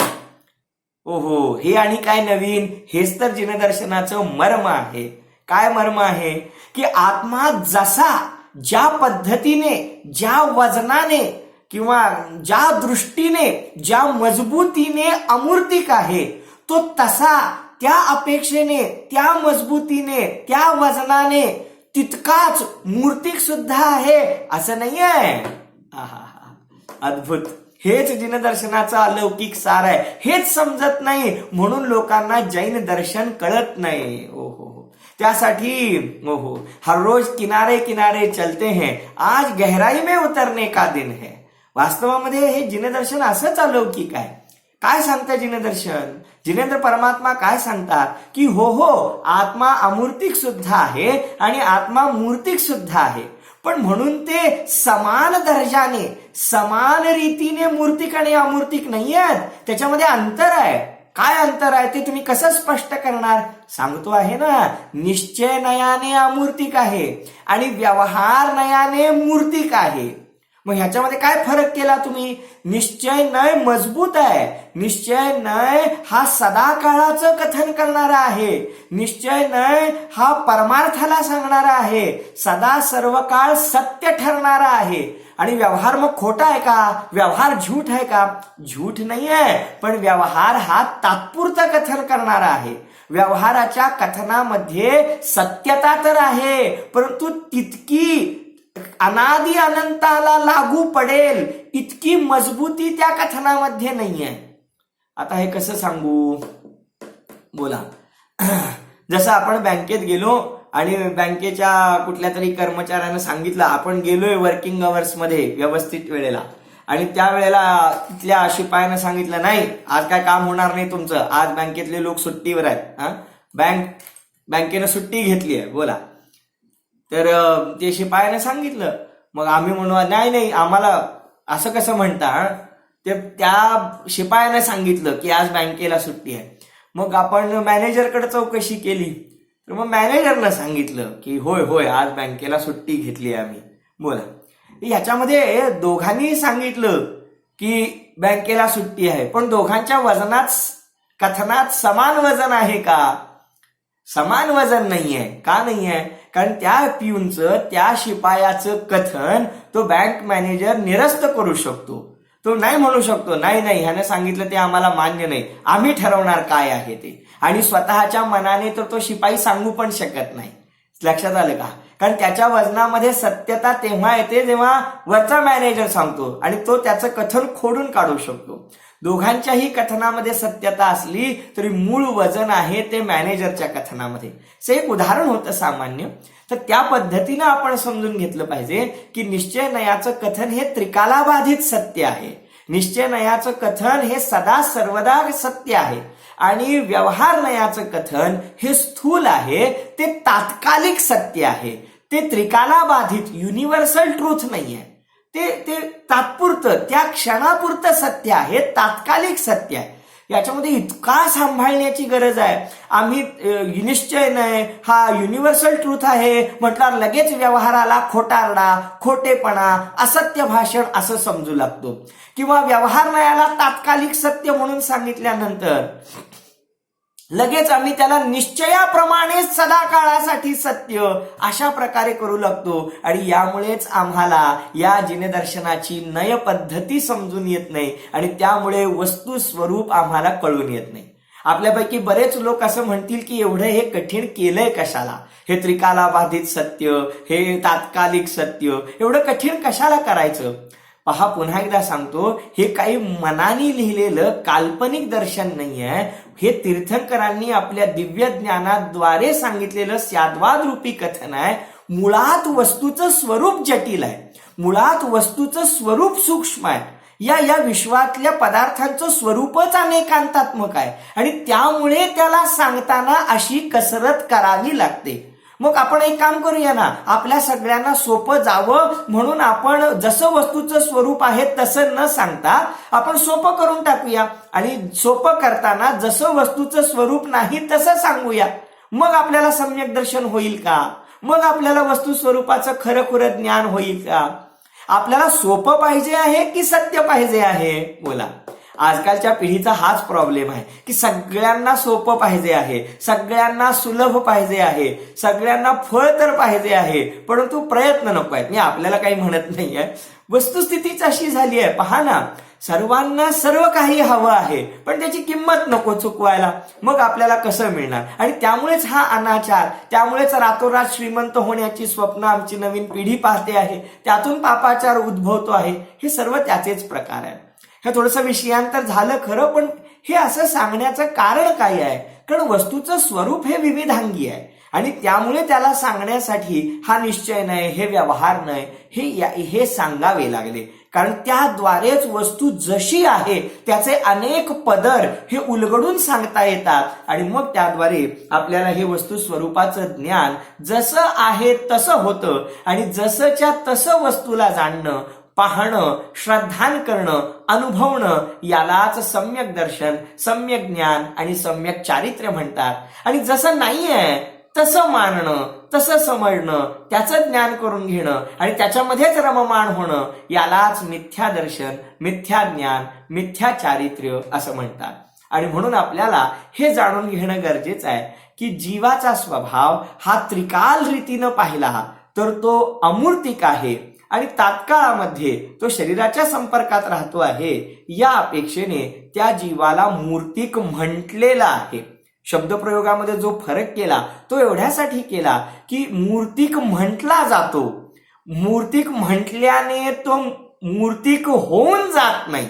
ओहो, हे आणि काय नवीन? हेच तर जिनदर्शनाचं मर्म आहे. काय मर्म आहे? की आत्मा जसा, ज्या पद्धतीने, ज्या वजनाने किंवा ज्या दृष्टीने, ज्या मजबूतीने अमूर्तिक आहे, तो तसा, त्या अपेक्षेने, त्या मजबूतीने, त्या वजनाने तितकाच मूर्तिक सुद्धा आहे असं नाही आहे. अद्भुत. हेच जिनदर्शनाचं अलौकिक सार आहे. हेच समजत नाही म्हणून लोकांना जैन दर्शन कळत नाही. ओहो, त्यासाठी ओहो, हर रोज किनारे किनारे चलते हैं, आज गहराई में उतरने का दिन है. वास्तवामध्ये हे जिनदर्शन असंच अलौकिक आहे. काय सांगतं जिनदर्शन? जिनेंद्र परमात्मा काय सांगतात की हो आत्मा अमूर्तिक सुद्धा आहे आणि आत्मा मूर्तिक सुद्धा आहे, पण म्हणून ते समान दर्जाने, समान रीतीने मूर्तिक आणि अमूर्तिक नाही आहेत. त्याच्यामध्ये अंतर आहे. काय अंतर आहे ते तुम्ही कसं स्पष्ट करणार? सांगतो आहे ना, निश्चय नयाने अमूर्तिक आहे आणि व्यवहार नयाने मूर्तिक आहे. मग ह्याच्यामध्ये काय फरक केला तुम्ही? निश्चय नय मजबूत आहे. निश्चय नय हा सदा काळाचं कथन करणारा आहे. निश्चय नय हा परमार्थाला सांगणारा आहे, सदा सर्व काळ सत्य ठरणारा आहे. आणि व्यवहार मग खोटा आहे का? व्यवहार झूठ आहे का? झूठ नाही आहे, पण व्यवहार हा तात्पुरता कथन करणारा आहे. व्यवहाराच्या कथनामध्ये सत्यता तर आहे, परंतु तितकी अनादि अनंताला लागू पडेल इतकी मजबूती त्या कथनामध्ये नाहीये. आता हे कसं सांगू? बोला. जसं आपण बँकेत गेलो आणि बँकेच्या कुठल्या तरी कर्मचाऱ्यानं सांगितलं आपण गेलोय वर्किंग अवर्स मध्ये व्यवस्थित वेळेला, आणि त्यावेळेला तिथल्या शिपायानं सांगितलं नाही आज काय काम होणार नाही तुमचं, आज बँकेतले लोक सुट्टीवर आहेत, बँकेनं सुट्टी घेतली आहे. बोला. तर ते शिपायाने सांगितलं. मग आम्ही म्हणू नाही आम्हाला असं कसं म्हणता? ते त्या शिपायाने सांगितलं की आज बँकेला सुट्टी आहे. मग आपण मॅनेजरकडे चौकशी केली तर मग मॅनेजरनं सांगितलं की होय आज बँकेला सुट्टी घेतली आहे आम्ही. बोला. ह्याच्यामध्ये दोघांनी सांगितलं की बँकेला सुट्टी आहे, पण दोघांच्या वजनात, कथनात समान वजन आहे का? समान वजन नाहीये. का नाहीये? कारण त्या पिऊनचं, त्या शिपायाचं कथन तो बँक मॅनेजर निरस्त करू शकतो. तो नाही म्हणू शकतो नाही ह्याने सांगितलं ते आम्हाला मान्य नाही, आम्ही ठरवणार काय आहे ते. आणि स्वतःच्या मनाने तर तो शिपाई सांगू पण शकत नाही. लक्षात आलं का? कारण त्याच्या वजनामध्ये सत्यता तेव्हा येते जेव्हा वरचा मॅनेजर सांगतो आणि तो त्याचं कथन खोडून काढू शकतो. दोघांच्याही कथनामध्ये सत्यता असली तरी मूळ वजन आहे ते मॅनेजरच्या कथनामध्ये. एक उदाहरण होतं सामान्य. तर त्या पद्धतीनं आपण समजून घेतलं पाहिजे की निश्चय नयाचं कथन हे त्रिकालाबाधित सत्य आहे. निश्चय नयाचं कथन हे सदा सर्वदा सत्य आहे आणि व्यवहार नयाचं कथन हे स्थूल आहे, ते तात्कालिक सत्य आहे. ते त्रिकालाबाधित युनिव्हर्सल ट्रूथ नाहीये. ते तात्पुरतं त्या क्षणापुरतं सत्य आहे, तात्कालिक सत्य आहे. याच्यामध्ये इतका सांभाळण्याची गरज आहे. आम्ही निश्चय नय हा युनिव्हर्सल ट्रूथ आहे म्हटल्यावर लगेच व्यवहाराला खोटारडा, खोटेपणा, असत्य भाषण असं समजू लागतो. किंवा व्यवहार नयाला तात्कालिक सत्य म्हणून सांगितल्यानंतर लगेच आम्ही त्याला निश्चयाप्रमाणे सदा काळासाठी सत्य अशा प्रकारे करू लागतो आणि यामुळेच आम्हाला या जिनदर्शनाची नय पद्धती समजून येत नाही आणि त्यामुळे वस्तू स्वरूप आम्हाला कळून येत नाही. आपल्यापैकी बरेच लोक असं म्हणतील की एवढं हे कठीण केलंय कशाला, हे त्रिकालाबाधित सत्य, हे तात्कालिक सत्य एवढं कठीण कशाला करायचं. पहा, पुन्हा एकदा सांगतो, हे काही मनाने लिहिलेलं काल्पनिक दर्शन नाही आहे. हे तीर्थंकरांनी आपल्या दिव्य ज्ञानाद्वारे सांगितलेलं स्याद्वाद रूपी कथन आहे. मुळात वस्तूचं स्वरूप जटिल आहे, मुळात वस्तूचं स्वरूप सूक्ष्म आहे. या विश्वातल्या पदार्थांचं स्वरूपच अनेकांतात्मक आहे आणि त्यामुळे त्याला सांगताना अशी कसरत करावी लागते. मग आपण एक काम करूया ना, आपल्या सगळ्यांना सोपं जावं म्हणून आपण जसं वस्तूचं स्वरूप आहे तसं न सांगता आपण सोपं करून टाकूया आणि सोपं करताना जसं वस्तूचं स्वरूप नाही तसं सांगूया. मग आपल्याला सम्यक दर्शन होईल का? मग आपल्याला वस्तू स्वरूपाचं खरं ज्ञान होईल का? आपल्याला सोपं पाहिजे आहे की सत्य पाहिजे आहे? बोला. आजकालच्या पिढीचा हाच प्रॉब्लेम आहे की सगळ्यांना सोपं पाहिजे आहे, सगळ्यांना सुलभ पाहिजे आहे, सगळ्यांना फळ तर पाहिजे आहे, परंतु प्रयत्न नको आहेत. मी आपल्याला काही म्हणत नाहीये, वस्तुस्थितीच अशी झाली आहे. पहा ना, सर्वांना सर्व काही हवं आहे पण त्याची किंमत नको चुकवायला. मग आपल्याला कसं मिळणार? आणि त्यामुळेच हा अनाचार, त्यामुळेच रातोरात श्रीमंत होण्याची स्वप्न आमची नवीन पिढी पाहते आहे, त्यातून पापाचार उद्भवतो आहे. हे सर्व त्याचेच प्रकार आहे. हे थोडंसं विषयांतर झालं खरं, पण हे असं सांगण्याचं कारण काय आहे? कारण वस्तूचं स्वरूप हे विविधांगी आहे आणि त्यामुळे त्याला सांगण्यासाठी हा निश्चय नाही, हे व्यवहार नाही, हे सांगावे लागले. कारण त्याद्वारेच वस्तू जशी आहे त्याचे अनेक पदर हे उलगडून सांगता येतात आणि मग त्याद्वारे आपल्याला हे वस्तू स्वरूपाचं ज्ञान जसं आहे तसं होतं आणि जसंच्या तसं वस्तूला जाणणं, पाहणं, श्रद्धान करणं, अनुभवणं यालाच सम्यक दर्शन, सम्यक ज्ञान आणि सम्यक चारित्र्य म्हणतात. आणि जसं नाहीये तसं मानणं, तसं समजणं, त्याचं ज्ञान करून घेणं आणि त्याच्यामध्येच रममाण होणं यालाच मिथ्या दर्शन, मिथ्या ज्ञान, मिथ्या चारित्र्य असं म्हणतात. आणि म्हणून आपल्याला हे जाणून घेणं गरजेचं आहे की जीवाचा स्वभाव हा त्रिकाल रीतीनं पाहिला तर तो अमूर्तिक आहे आणि तात्काळामध्ये तो शरीराच्या संपर्कात राहतो आहे. या अपेक्षेने त्या जीवाला मूर्तिक म्हटलेला आहे. शब्दप्रयोगामध्ये जो फरक केला तो एवढ्यासाठी केला की मूर्तिक म्हटला जातो, मूर्तिक म्हटल्याने तो मूर्तिक होऊन जात नाही.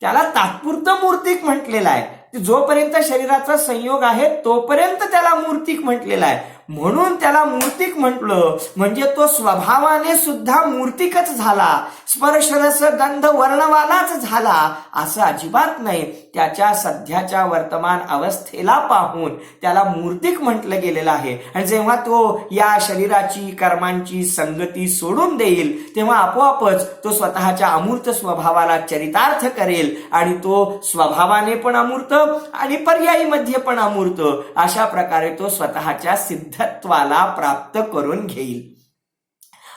त्याला तात्पुरतं मूर्तिक म्हटलेलं आहे. जोपर्यंत शरीराचा संयोग आहे तोपर्यंत त्याला मूर्तिक म्हटलेला आहे. म्हणून त्याला मूर्तिक म्हटलं म्हणजे तो स्वभावाने सुद्धा मूर्तिकच झाला, स्पर्श रस गंध वर्णवालाच झाला असं अजिबात नाही. त्याच्या सध्याच्या वर्तमान अवस्थेला पाहून त्याला मूर्तिक म्हटलं गेलेलं आहे. आणि जेव्हा तो या शरीराची कर्मांची संगती सोडून देईल तेव्हा आपोआपच तो स्वतःच्या अमूर्त स्वभावाला चरितार्थ करेल आणि तो स्वभावाने पण अमूर्त आणि पर्यायीमध्ये पण अमूर्त अशा प्रकारे तो स्वतःच्या सिद्धत्वाला प्राप्त करून घेईल.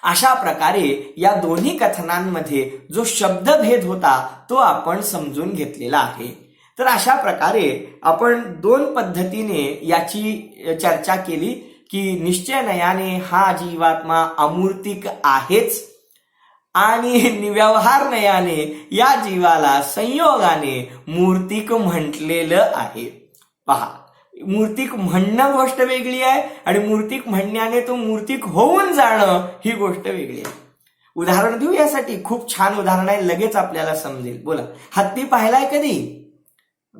अशा प्रकारे या दोन्ही कथनांमध्ये जो शब्दभेद होता तो आपण समजून घेतलेला आहे. तर अशा प्रकारे आपण दोन पद्धतीने याची चर्चा केली की निश्चय नयाने हा जीवात्मा अमूर्तिक आहेच आणि व्यवहार नयाने या जीवाला संयोगाने मूर्तिक म्हटलेलं आहे. पहा, मूर्तिक म्हणणं गोष्ट वेगळी आहे आणि मूर्तिक म्हणण्याने तो मूर्तिक होऊन जाणं ही गोष्ट वेगळी आहे. उदाहरण देऊ यासाठी, खूप छान उदाहरण आहे, लगेच आपल्याला समजेल. बोला, हत्ती पाहिलाय कधी?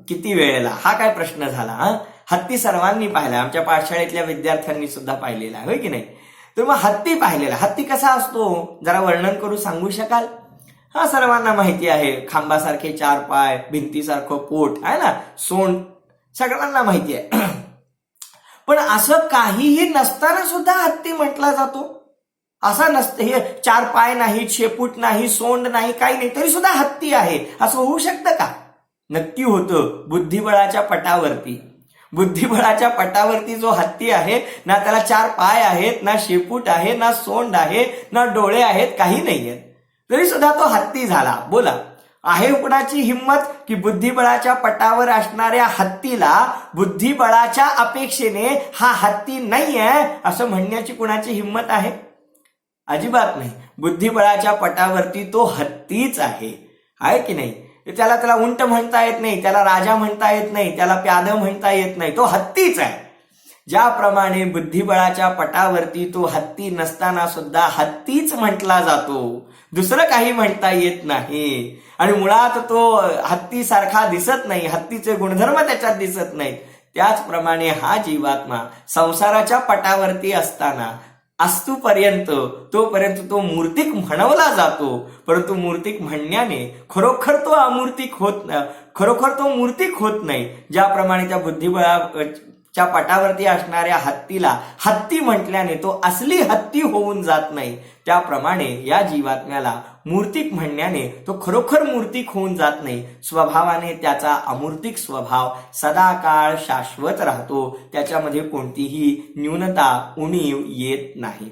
किती वेळेला? हा काय प्रश्न झाला. हत्ती सर्वांनी पाहिलाय, आमच्या पाठशाळेतल्या विद्यार्थ्यांनी सुद्धा पाहिलेला आहे, होय की नाही? तर मग हत्ती पाहिलेला, हत्ती कसा असतो जरा वर्णन करू सांगू शकाल? हा, सर्वांना माहिती आहे, खांबासारखे 4 पाय, भिंतीसारखं पोट आहे ना, सोंड, सगळ्यांना माहिती आहे. पण असं काहीही नसताना सुद्धा हत्ती म्हटला जातो. असा नसतं, हे 4 पाय नाही, शेपूट नाही, सोंड नाही, काही नाही, तरी सुद्धा हत्ती आहे, असं होऊ शकतं का? नक्की होतं. बुद्धिबळाच्या पटावरती, बुद्धिबळाच्या पटावरती जो हत्ती आहे ना, त्याला 4 पाय आहेत, ना शेपूट आहे, ना सोंड आहे, ना डोळे आहेत, काही नाहीयेत, तरी सुद्धा तो हत्ती झाला. बोला, आहे कुणाची हिंमत की बुद्धिबळाच्या पटावर असणाऱ्या हत्तीला बुद्धिबळाच्या अपेक्षेने हा हत्ती नाहीये असं म्हणण्याची कुणाची हिंमत आहे? अजिबात नाही. बुद्धिबळाच्या पटावरती तो हत्तीच आहे की नाही? त्याला उंट म्हणता येत नाही, त्याला राजा म्हणता येत नाही, त्याला प्याद म्हणता येत नाही, तो हत्तीच आहे. ज्याप्रमाणे बुद्धिबळाच्या पटावरती तो हत्ती नसताना सुद्धा हत्तीच म्हटला जातो, दुसरं काही म्हणता येत नाही, आणि मुळात तो हत्तीसारखा दिसत नाही, हत्तीचे गुणधर्म त्याच्यात दिसत नाहीत. त्याचप्रमाणे हा जीवात्मा संसाराच्या पटावरती असताना तोपर्यंत तो मूर्तिक म्हणवला जातो, परंतु मूर्तिक म्हणण्याने खरोखर तो अमूर्तिक खरोखर तो मूर्तिक होत नाही. ज्याप्रमाणे त्या बुद्धिबळाच्या पटावरती असणाऱ्या हत्तीला हत्ती म्हटल्याने तो असली हत्ती होऊन जात नाही, त्याप्रमाणे या जीवात्म्याला मूर्तिक म्हणण्याने तो खरोखर मूर्तिक होऊन जात नाही. स्वभावाने त्याचा अमूर्तिक स्वभाव सदाकाळ शाश्वत राहतो, त्याच्यामध्ये कोणतीही न्यूनता उणीव येत नाही.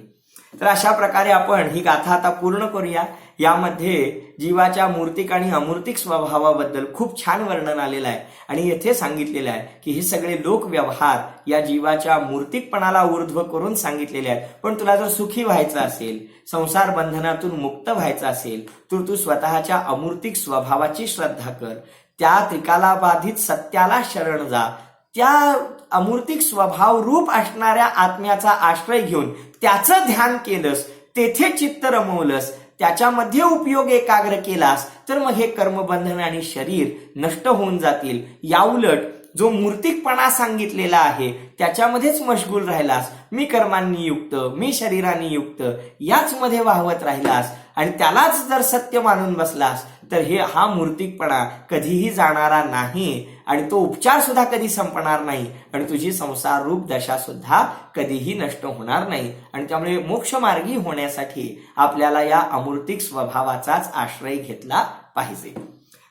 तर अशा प्रकारे आपण ही गाथा आता पूर्ण करूया. यामध्ये जीवाच्या मूर्तिक आणि अमूर्तिक स्वभावाबद्दल खूप छान वर्णन आलेलं आहे आणि येथे सांगितलेलं आहे की हे सगळे लोकव्यवहार या जीवाच्या मूर्तिकपणाला ऊर्ध्व करून सांगितलेले आहेत. पण तुला जर सुखी व्हायचं असेल, संसार बंधनातून मुक्त व्हायचं असेल, तर तू स्वतःच्या अमूर्तिक स्वभावाची श्रद्धा कर, त्या त्रिकालाबाधित सत्याला शरण जा, त्या अमूर्तिक स्वभाव रूप असणाऱ्या आत्म्याचा आश्रय घेऊन त्याचं ध्यान केलंस, तेथे चित्त रमवलंस, त्याच्यामध्ये उपयोग एकाग्र केलास, तर मग हे कर्मबंधन आणि शरीर नष्ट होऊन जातील. याउलट जो मूर्तिकपणा सांगितलेला आहे त्याच्यामध्येच मशगूल राहिलास, मी कर्मांनी युक्त, मी शरीरांनी युक्त, याच मध्ये वाहवत राहिलास आणि त्यालाच जर सत्य मानून बसलास, तर हा मूर्तिकपणा कधीही जाणारा नाही आणि तो उपचार सुद्धा कधी संपणार नाही आणि तुझी संसार रूप दशा सुद्धा कधीही नष्ट होणार नाही. आणि त्यामुळे मोक्षमार्गी होण्यासाठी आपल्याला या अमूर्तिक स्वभावाचाच आश्रय घेतला पाहिजे.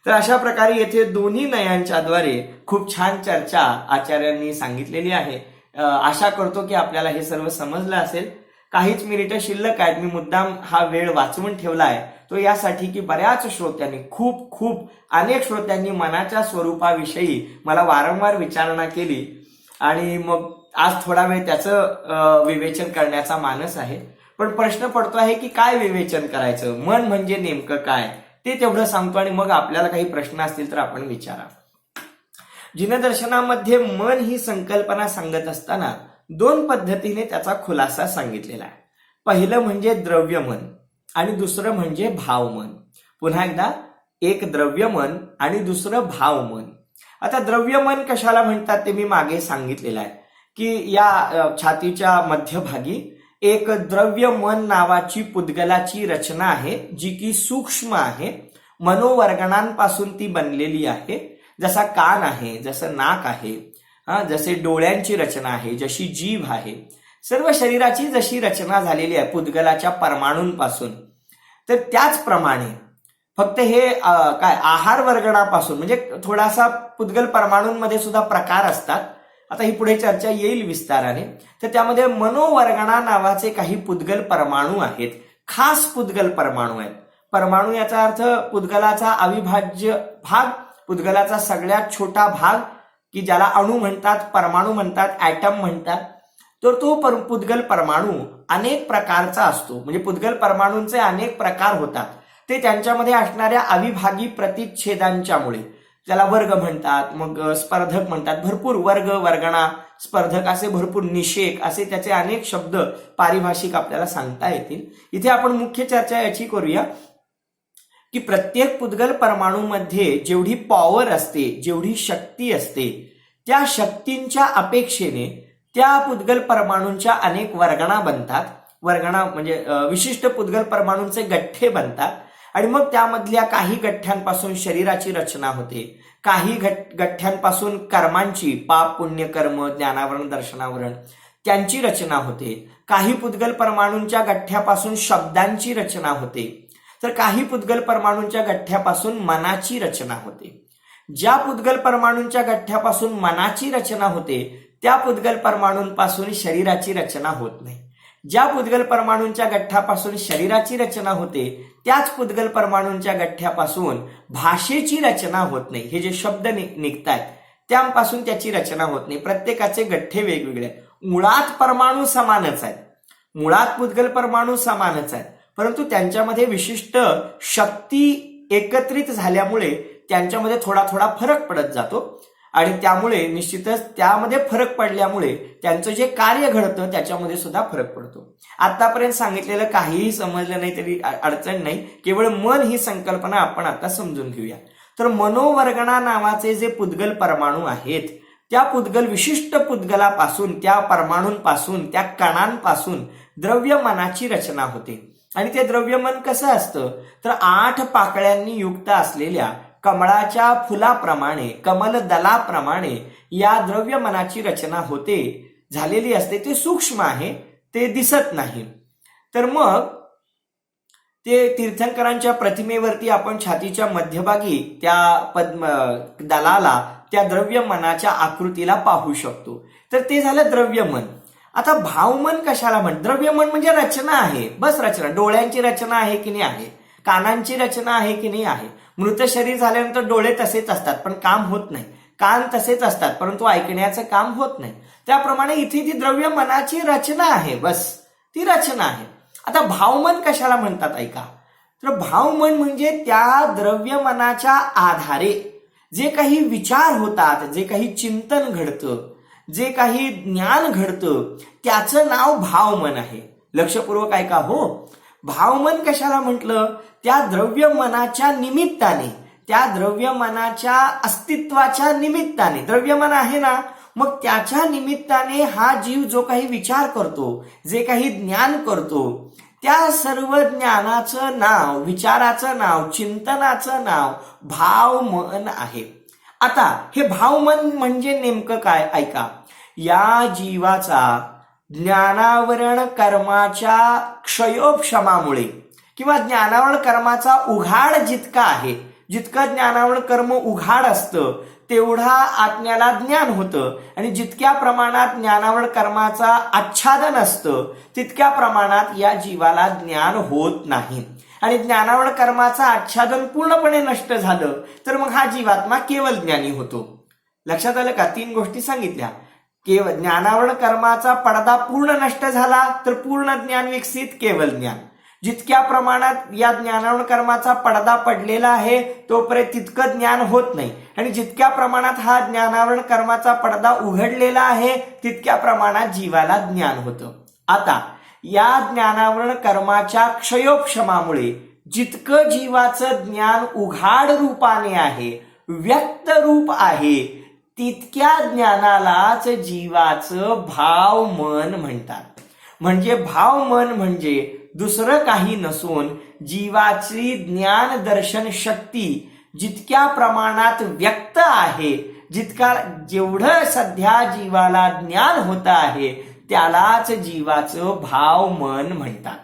तर अशा प्रकारे येथे दोन्ही नयांच्या द्वारे खूप छान चर्चा आचार्यांनी सांगितलेली आहे. आशा करतो की आपल्याला हे सर्व समजलं असेल. काहीच मिनिटं शिल्लक आहेत, मी मुद्दाम हा वेळ वाचवून ठेवलाय तो यासाठी की बऱ्याच श्रोत्यांनी खूप अनेक श्रोत्यांनी मनाच्या स्वरूपाविषयी मला वारंवार विचारणा केली आणि मग आज थोडा वेळ त्याचं विवेचन करण्याचा मानस आहे. पण प्रश्न पडतो आहे की काय विवेचन करायचं, मन म्हणजे नेमकं काय, ते तेवढं सांगतो आणि मग आपल्याला काही प्रश्न असतील तर आपण विचारा. जिनदर्शनामध्ये मन ही संकल्पना सांगत असताना 2 पद्धतीने त्याचा खुलासा सांगितलेला आहे. पहिलं म्हणजे द्रव्यमन आणि दुसरं म्हणजे भावमन. पुन्हा एकदा, एक द्रव्यमन आणि दुसरं भावमन. आता द्रव्यमन कशाला म्हणतात ते मी मागे सांगितलेलं आहे की या छातीच्या मध्यभागी एक द्रव्यमन नावाची पुद्गलाची रचना आहे, जी की सूक्ष्म आहे, मनोवर्गणांपासून ती बनलेली आहे. जसा कान आहे, जसं नाक आहे, जसे डोळ्यांची रचना आहे, जशी जीभ आहे, सर्व शरीराची जशी रचना झालेली आहे पुद्गलाच्या परमाणूंपासून, तर त्याचप्रमाणे फक्त हे आहार वर्गणापासून, म्हणजे थोडासा पुद्गल परमाणूंमध्ये सुद्धा प्रकार असतात, आता ही पुढे चर्चा येईल विस्ताराने. तर त्यामध्ये मनोवर्गणा नावाचे काही पुद्गल परमाणू आहेत, खास पुद्गल परमाणू आहेत. परमाणू याचा अर्थ पुद्गलाचा अविभाज्य भाग, पुद्गलाचा सगळ्यात छोटा भाग की ज्याला अणू म्हणतात, परमाणू म्हणतात, ऍटम म्हणतात. तर तो पुद्गल परमाणू अनेक प्रकारचा असतो, म्हणजे पुद्गल परमाणूंचे अनेक प्रकार होतात ते त्यांच्यामध्ये असणाऱ्या अविभागी प्रतिच्छेदांच्यामुळे. त्याला वर्ग म्हणतात, मग स्पर्धक म्हणतात, भरपूर वर्ग, वर्गणा, स्पर्धक असे भरपूर, निषेक असे त्याचे अनेक शब्द पारिभाषिक आपल्याला सांगता येतील. इथे आपण मुख्य चर्चा याची करूया की प्रत्येक पुद्गल परमाणूमध्ये जेवढी पॉवर असते, जेवढी शक्ती असते, त्या शक्तींच्या अपेक्षेने त्या पुद्गल परमाणूंच्या अनेक वर्गणा बनतात. वर्गणा म्हणजे विशिष्ट पुद्गल परमाणूंचे गठ्ठे बनतात आणि मग त्यामधल्या काही गठ्ठ्यांपासून शरीराची रचना होते, काही गठ्ठ्यांपासून कर्मांची, पाप पुण्य कर्म, ज्ञानावरण दर्शनावरण त्यांची रचना होते, काही पुद्गल परमाणूंच्या गठ्ठ्यापासून शब्दांची रचना होते, तर काही पुद्गल परमाणूंच्या गठ्ठ्यापासून मनाची रचना होते. ज्या पुद्गल परमाणूंच्या गठ्ठ्यापासून मनाची रचना होते त्या पुद्गल परमाणूंपासून शरीराची रचना होत नाही. ज्या पुद्गल परमाणूंच्या गठ्ठ्यापासून शरीराची रचना होते त्याच पुद्गल परमाणूंच्या गठ्ठ्यापासून भाषेची रचना होत नाही. हे जे शब्द निघतात त्यापासून त्याची रचना होत नाही. प्रत्येकाचे गठ्ठे वेगवेगळे आहेत. मुळात परमाणू समानच आहेत, मुळात पुद्गल परमाणू समानच आहेत, परंतु त्यांच्यामध्ये विशिष्ट शक्ती एकत्रित झाल्यामुळे त्यांच्यामध्ये थोडा थोडा फरक पडत जातो आणि त्यामुळे निश्चितच त्यामध्ये फरक पडल्यामुळे त्यांचं जे कार्य घडतं त्याच्यामध्ये सुद्धा फरक पडतो. आतापर्यंत सांगितलेलं काहीही समजलं नाही तरी अडचण नाही, केवळ मन ही संकल्पना आपण आता समजून घेऊया. तर मनोवर्गणा नावाचे जे पुद्गल परमाणू आहेत त्या पुद्गल विशिष्ट पुद्गलापासून, त्या परमाणूंपासून, त्या कणांपासून द्रव्यमनाची रचना होते. आणि ते द्रव्यमन कसं असतं तर 8 पाकळ्यांनी युक्त असलेल्या कमळाच्या फुलाप्रमाणे, कमल दलाप्रमाणे या द्रव्यमनाची रचना होते, झालेली असते. ते सूक्ष्म आहे, ते दिसत नाही. तर मग ते तीर्थंकरांच्या प्रतिमेवरती आपण छातीच्या मध्यभागी त्या दलाला, त्या द्रव्यमनाच्या आकृतीला पाहू शकतो. तर ते झालं द्रव्यमन. आता भावमन कशाला म्हणतात? द्रव्यमन म्हणजे रचना आहे, बस रचना. डोळ्यांची रचना आहे की नाही आहे, कानांची रचना आहे की नाही आहे. मृत शरीर झाल्यानंतर डोळे तसेच असतात पण काम होत नाही, कान तसेच असतात परंतु ऐकण्याचं काम होत नाही. त्याप्रमाणे इथे ती द्रव्यमनाची रचना आहे, बस ती रचना आहे. आता भावमन कशाला म्हणतात ऐका. तर भावमन म्हणजे त्या द्रव्यमनाच्या आधारे जे काही विचार होतात, जे काही चिंतन घडतं, जे काही ज्ञान घडतं त्याचं नाव भावमन आहे. लक्षपूर्वक ऐका हो. भावमन कशाला म्हटलं? त्या द्रव्यमनाच्या निमित्ताने, त्या द्रव्यमनाच्या अस्तित्वाच्या निमित्ताने, द्रव्यमन आहे ना, मग त्याच्या निमित्ताने हा जीव जो काही विचार करतो, जे काही ज्ञान करतो, त्या सर्व ज्ञानाचं नाव, विचाराचं नाव, चिंतनाचं नाव भावमन आहे. आता हे भावमन म्हणजे नेमकं काय ऐका. या जीवाचा ज्ञानावरण कर्माच्या क्षयोपशमामुळे किंवा ज्ञानावरण कर्माचा उघाड जितका आहे, जितकं ज्ञानावरण कर्म उघाड असतं तेवढा आत्म्याला ज्ञान होतं आणि जितक्या प्रमाणात ज्ञानावरण कर्माचा आच्छादन असतं तितक्या प्रमाणात या जीवाला ज्ञान होत नाही. आणि ज्ञानावरण कर्माचा आच्छादन पूर्णपणे नष्ट झालं तर मग हा जीवात्मा केवळ ज्ञानी होतो. लक्षात आलं का? 3 गोष्टी सांगितल्या. केवळ ज्ञानावरण कर्माचा पडदा पूर्ण नष्ट झाला तर पूर्ण ज्ञान विकसित, केवळ ज्ञान. जितक्या प्रमाणात या ज्ञानावरण कर्माचा पडदा पडलेला आहे तोपर्यंत तितकं ज्ञान होत नाही आणि जितक्या प्रमाणात हा ज्ञानावरण कर्माचा पडदा उघडलेला आहे तितक्या प्रमाणात जीवाला ज्ञान होतं. आता या ज्ञानावरण कर्माच्या क्षयोपशमामुळे जितकं जीवाचं ज्ञान उघाड रूपाने आहे, व्यक्त रूप आहे, तितक्या ज्ञानालाच जीवाचं भावमन म्हणतात. म्हणजे भावमन म्हणजे दुसरं काही नसून जीवाची ज्ञान दर्शन शक्ती जितक्या प्रमाणात व्यक्त आहे, जेवढं सध्या जीवाला ज्ञान होत आहे त्यालाच जीवाचं भावमन म्हणतात.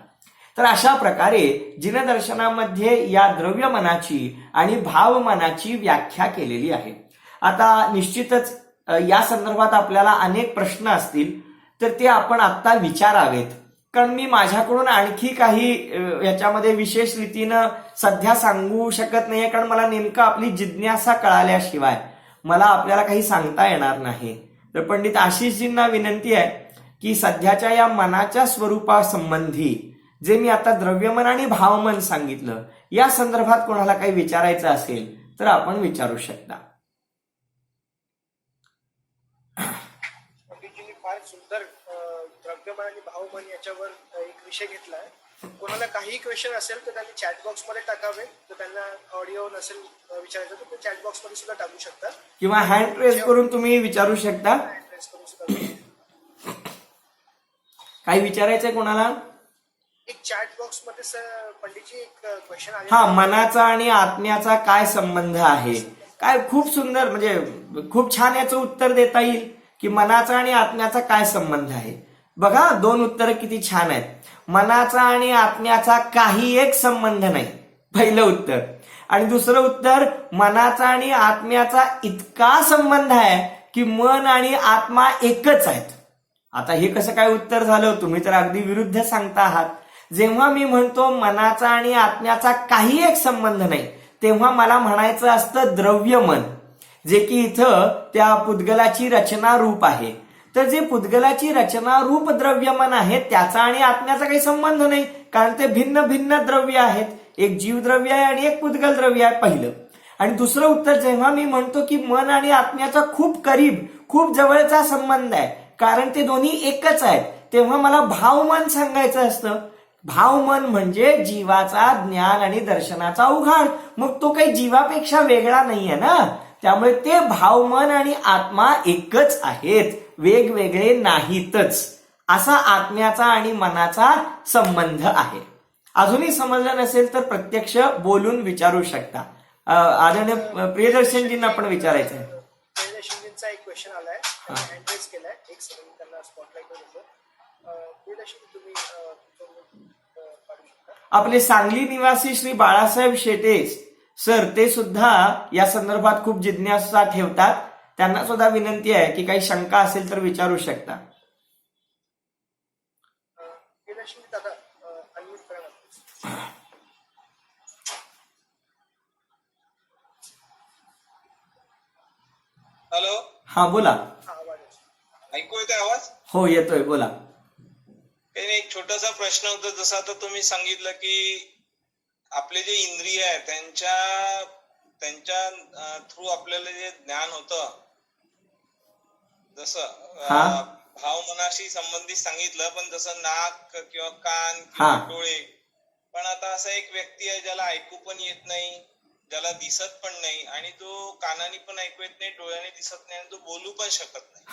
तर अशा प्रकारे जिनदर्शनामध्ये या द्रव्यमनाची आणि भावमनाची व्याख्या केलेली आहे. आता निश्चितच या संदर्भात आपल्याला अनेक प्रश्न असतील तर ते आपण आता विचारावेत, कारण मी माझ्याकडून आणखी काही याच्यामध्ये विशेष रीतीनं सध्या सांगू शकत नाहीये, कारण मला नेमकं आपली जिज्ञासा कळाल्याशिवाय मला आपल्याला काही सांगता येणार नाही. तर पंडित आशिषजींना विनंती आहे की सध्याच्या या मनाच्या स्वरूपासंबंधी जे मी आता द्रव्यमन आणि भावमन सांगितलं या संदर्भात कोणाला काही विचारायचं असेल तर आपण विचारू शकता. सुंदर द्रव्यमान आणि भावमान याच्यावर एक विषय घेतला आहे. कोणाला काही क्वेश्चन असेल तर त्यांनी चॅट बॉक्स मध्ये टाकावे. तर त्यांना ऑडिओ नसेल विचारायचं तर ते चॅट बॉक्स मध्ये सुद्धा टाकू शकतात किंवा हँड रेज करून तुम्ही विचारू शकता. ऍड्रेस करून सुद्धा. काही विचारायचंय कोणाला? एक चॅट बॉक्स मध्ये पंडितजी एक क्वेश्चन आले. हा, मनाचा आणि आत्म्याचा काय संबंध आहे? काय खूप सुंदर, म्हणजे खूप छान याचं उत्तर देता येईल की मनाचा आणि आत्म्याचा काय संबंध आहे. बघा, 2 उत्तरं किती छान आहेत. मनाचा आणि आत्म्याचा काही एक संबंध नाही, पहिलं उत्तर. आणि दुसरं उत्तर, मनाचा आणि आत्म्याचा इतका संबंध आहे की मन आणि आत्मा एकच आहेत. आता हे कसं काय उत्तर झालं? तुम्ही तर अगदी विरुद्ध सांगता आहात. जेव्हा मी म्हणतो मनाचा आणि आत्म्याचा काही एक संबंध नाही, तेव्हा मला म्हणायचं असतं द्रव्य मन, जे की इथं त्या पुद्गलाची रचना रूप आहे. तर जे पुद्गलाची रचना रूप द्रव्यमन आहे त्याचा आणि आत्म्याचा काही संबंध नाही, कारण ते भिन्न भिन्न द्रव्य आहेत. एक जीवद्रव्य आहे आणि एक पुद्गल द्रव्य आहे, पहिलं. आणि दुसरं उत्तर, जेव्हा मी म्हणतो की मन आणि आत्म्याचा खूप करीब, खूप जवळचा संबंध आहे, कारण ते दोन्ही एकच आहेत, तेव्हा मला भावमन सांगायचं असतं. भावमन म्हणजे जीवाचा ज्ञान आणि दर्शनाचा उघाड. मग तो काही जीवापेक्षा वेगळा नाहीये ना. त्यामुळे ते भावमन आणि आत्मा एकच आहेत, वेगवेगळे नाहीतच. असा आत्म्याचा आणि मनाचा संबंध आहे. अजूनही समजलं नसेल तर प्रत्यक्ष बोलून विचारू शकता. आदरणीय प्रियदर्शनजींना पण विचारायचं आहे. प्रियदर्शनजींचा एक क्वेश्चन आलाय, हँड रेज केलाय. एक सेकंड त्यांना स्पॉटलाइट देतो. प्रियदर्शन तुम्ही आपले सांगली निवासी श्री बाळासाहेब शेटे सर, ते सुद्धा या संदर्भात खूप जिज्ञासा ठेवतात. त्यांना सुद्धा विनंती आहे की काही शंका असेल तर विचारू शकता. हॅलो, हा बोला. ऐकू येतोय आवाज? हो येतोय, बोला. काही नाही, एक छोटासा प्रश्न होता. जसं आता तुम्ही सांगितलं की आपले जे इंद्रिय आहे त्यांच्या थ्रू आपल्याला जे ज्ञान होतं, जसं भाव मनाशी संबंधित सांगितलं, पण जसं नाक किंवा कान किंवा डोळे. पण आता असा एक व्यक्ती आहे ज्याला ऐकू पण येत नाही, ज्याला दिसत पण नाही, आणि तो कानाने पण ऐकू येत नाही, डोळ्याने दिसत नाही, आणि तो बोलू पण शकत नाही.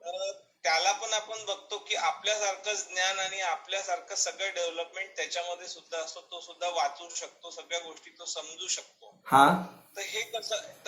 तर त्याला पण आपण बघतो की आपल्यासारखंच ज्ञान आणि आपल्यासारखं सगळं डेव्हलपमेंट त्याच्यामध्ये सुद्धा असतो. तो सुद्धा वाचू शकतो, सगळ्या गोष्टी तो समजू शकतो. तर हे कसं